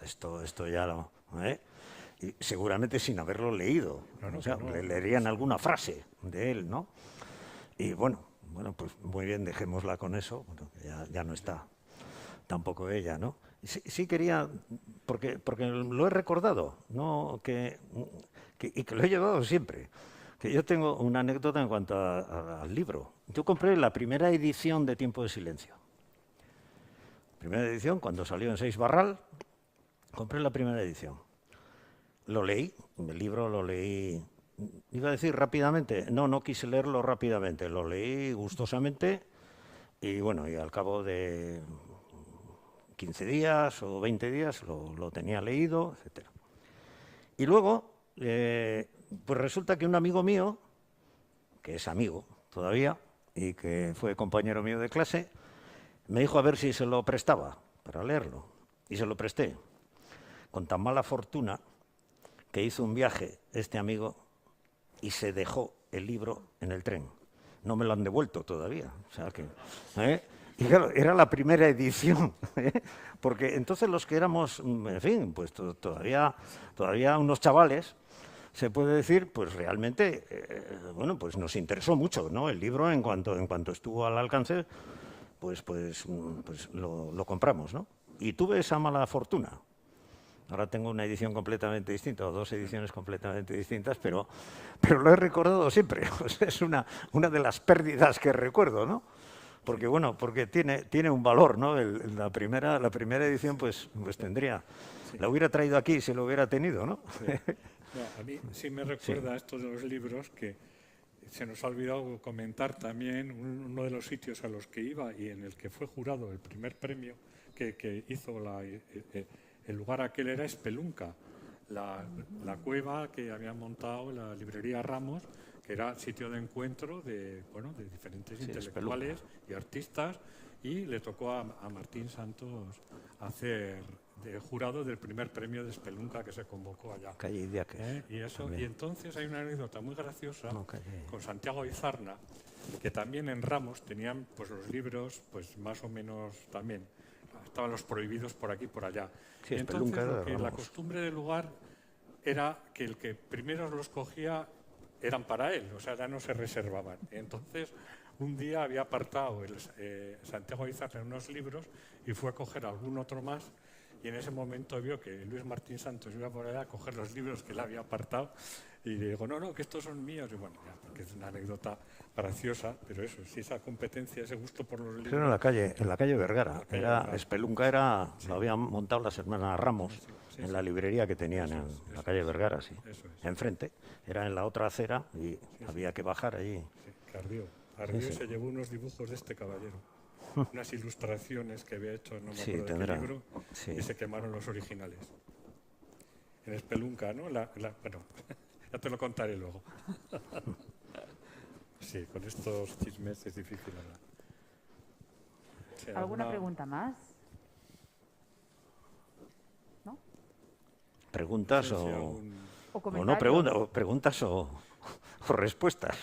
esto ya lo... Y seguramente sin haberlo leído, le leerían alguna frase de él, ¿no? Y bueno, pues muy bien, dejémosla con eso, ya no está tampoco ella, ¿no? Sí quería, porque lo he recordado, ¿no? Y que lo he llevado siempre, que yo tengo una anécdota en cuanto al libro. Yo compré la primera edición de Tiempo de Silencio. Primera edición, cuando salió en 6 Barral, compré la primera edición. Lo leí, el libro lo leí, iba a decir rápidamente, no quise leerlo rápidamente, lo leí gustosamente y bueno, y al cabo de 15 días o 20 días lo tenía leído, etc. Y luego, pues resulta que un amigo mío, que es amigo todavía y que fue compañero mío de clase, me dijo a ver si se lo prestaba para leerlo. Y se lo presté, con tan mala fortuna que hizo un viaje este amigo y se dejó el libro en el tren. No me lo han devuelto todavía. O sea que, y claro, era la primera edición, porque entonces los que éramos, en fin, pues todavía unos chavales, se puede decir, pues realmente, bueno, pues nos interesó mucho, ¿no? El libro, en cuanto estuvo al alcance, pues lo compramos, ¿no? Y tuve esa mala fortuna. Ahora tengo una edición completamente distinta, o 2 ediciones completamente distintas, pero lo he recordado siempre. Es una de las pérdidas que recuerdo, ¿no? Porque bueno, porque tiene un valor, ¿no? La primera edición, pues tendría. Sí. La hubiera traído aquí si lo hubiera tenido, ¿no? Sí. No, a mí sí me recuerda esto de los libros que se nos ha olvidado comentar también uno de los sitios a los que iba y en el que fue jurado el primer premio que hizo el lugar aquel era Espelunca, la cueva que habían montado en la librería Ramos que era sitio de encuentro de, bueno, de diferentes Sí, intelectuales y artistas, y le tocó a Martín Santos hacer de jurado del primer premio de Espelunca que se convocó allá. Calle Idiáquez. Y eso, también. y entonces hay una anécdota muy graciosa No, calle. con Santiago Izarna, que también en Ramos tenían pues los libros pues más o menos también estaban los prohibidos por aquí y por allá. Sí, Y entonces Espelunca era de lo que la Ramos. costumbre del lugar era que el que primero los cogía eran para él, o sea, ya no se reservaban. Entonces, un día había apartado Santiago Izarna unos libros y fue a coger algún otro más, y en ese momento vio que Luis Martín Santos iba por allá a coger los libros que él había apartado, y le dijo, no, que estos son míos. Y bueno, ya, porque es una anécdota graciosa, pero eso, si esa competencia, ese gusto por los libros... Eso era en la calle Vergara. En la calle Vergara. Espelunca lo habían montado las hermanas Ramos Sí, en la librería que tenían Eso en es, la eso calle es. Vergara, sí. Eso es. Enfrente. Era en la otra acera y había que bajar allí. Sí, que ardió. Ardió Sí, y sí. se llevó unos dibujos de este caballero. Unas ilustraciones que había hecho, no me Sí, acuerdo de tendrá. qué libro, Sí. y se quemaron los originales. En Espelunca, ¿no? Bueno, ya te lo contaré luego. Sí, con estos chismes es difícil hablar. Sí, ¿Alguna pregunta más? ¿No? ¿Preguntas no sé si o algún- ¿O no comentarios? preguntas? O preguntas o respuestas.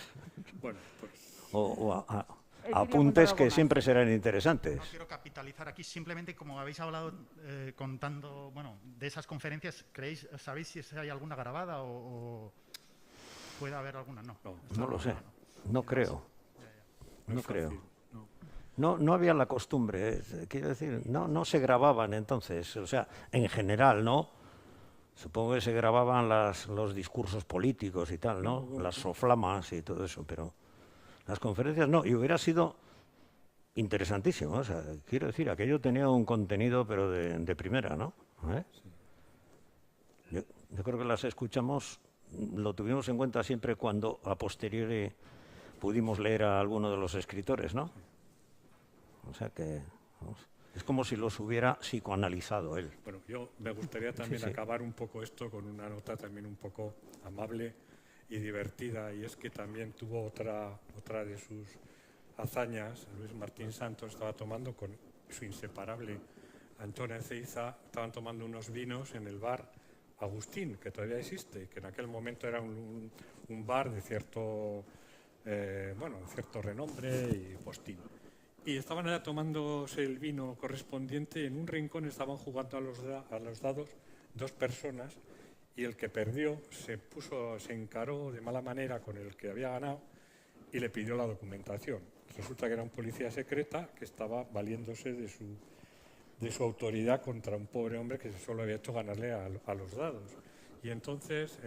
Bueno, pues O Él quería apuntes contar que algo más. siempre serán interesantes. No quiero capitalizar aquí, simplemente como habéis hablado contando, bueno, de esas conferencias, ¿sabéis si hay alguna grabada o puede haber alguna? No. no, No lo sé. No creo. no No es creo. fácil, no. No había la costumbre, quiero decir, no se grababan entonces, o sea, en general, ¿no? Supongo que se grababan los discursos políticos y tal, ¿no? Las soflamas y todo eso, pero las conferencias no, y hubiera sido interesantísimo, o sea, quiero decir, aquello tenía un contenido, pero de primera, ¿no? ¿Eh? Yo creo que las escuchamos, lo tuvimos en cuenta siempre cuando a posteriori pudimos leer a alguno de los escritores, ¿no? O sea que vamos, es como si los hubiera psicoanalizado él. Bueno, yo me gustaría también sí. acabar un poco esto con una nota también un poco amable y divertida, y es que también tuvo otra de sus hazañas. Luis Martín Santos estaba tomando con su inseparable Antonio Ezeiza, estaban tomando unos vinos en el bar Agustín, que todavía existe, que en aquel momento era un bar de cierto renombre y postín. Y estaban allá tomándose el vino correspondiente, y en un rincón estaban jugando a los dados dos personas, y el que perdió se encaró de mala manera con el que había ganado y le pidió la documentación. Resulta que era un policía secreta que estaba valiéndose de su autoridad contra un pobre hombre que solo había hecho ganarle a los dados. Y entonces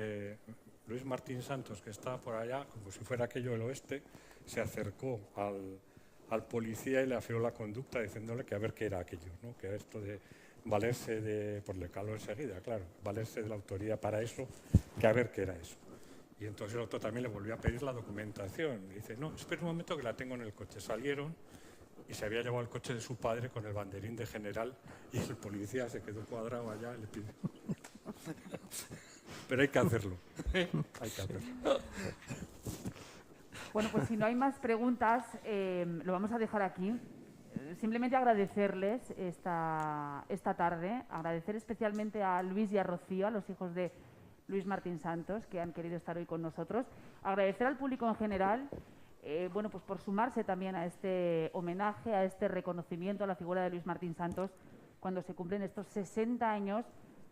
Luis Martín Santos, que estaba por allá, como si fuera aquello del oeste, se acercó al policía y le afeó la conducta diciéndole que a ver qué era aquello, ¿no? Que esto de valerse pues le caló enseguida, claro, valerse de la autoridad para eso, que a ver qué era eso. Y entonces el otro también le volvió a pedir la documentación. Y dice, no, espera un momento que la tengo en el coche. Salieron y se había llevado el coche de su padre con el banderín de general, y el policía se quedó cuadrado allá y le pidió. Pero hay que hacerlo. Hay que hacerlo. Bueno, pues si no hay más preguntas, lo vamos a dejar aquí. Simplemente agradecerles esta tarde, agradecer especialmente a Luis y a Rocío, a los hijos de Luis Martín Santos, que han querido estar hoy con nosotros. Agradecer al público en general, pues por sumarse también a este homenaje, a este reconocimiento a la figura de Luis Martín Santos cuando se cumplen estos 60 años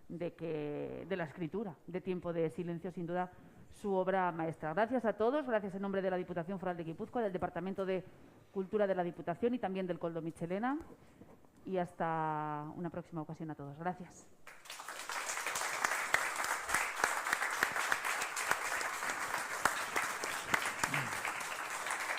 de la escritura, de Tiempo de Silencio, sin duda su obra maestra. Gracias a todos, gracias en nombre de la Diputación Foral de Guipúzcoa, del Departamento de Cultura de la Diputación y también del Koldo Mitxelena, y hasta una próxima ocasión a todos. Gracias.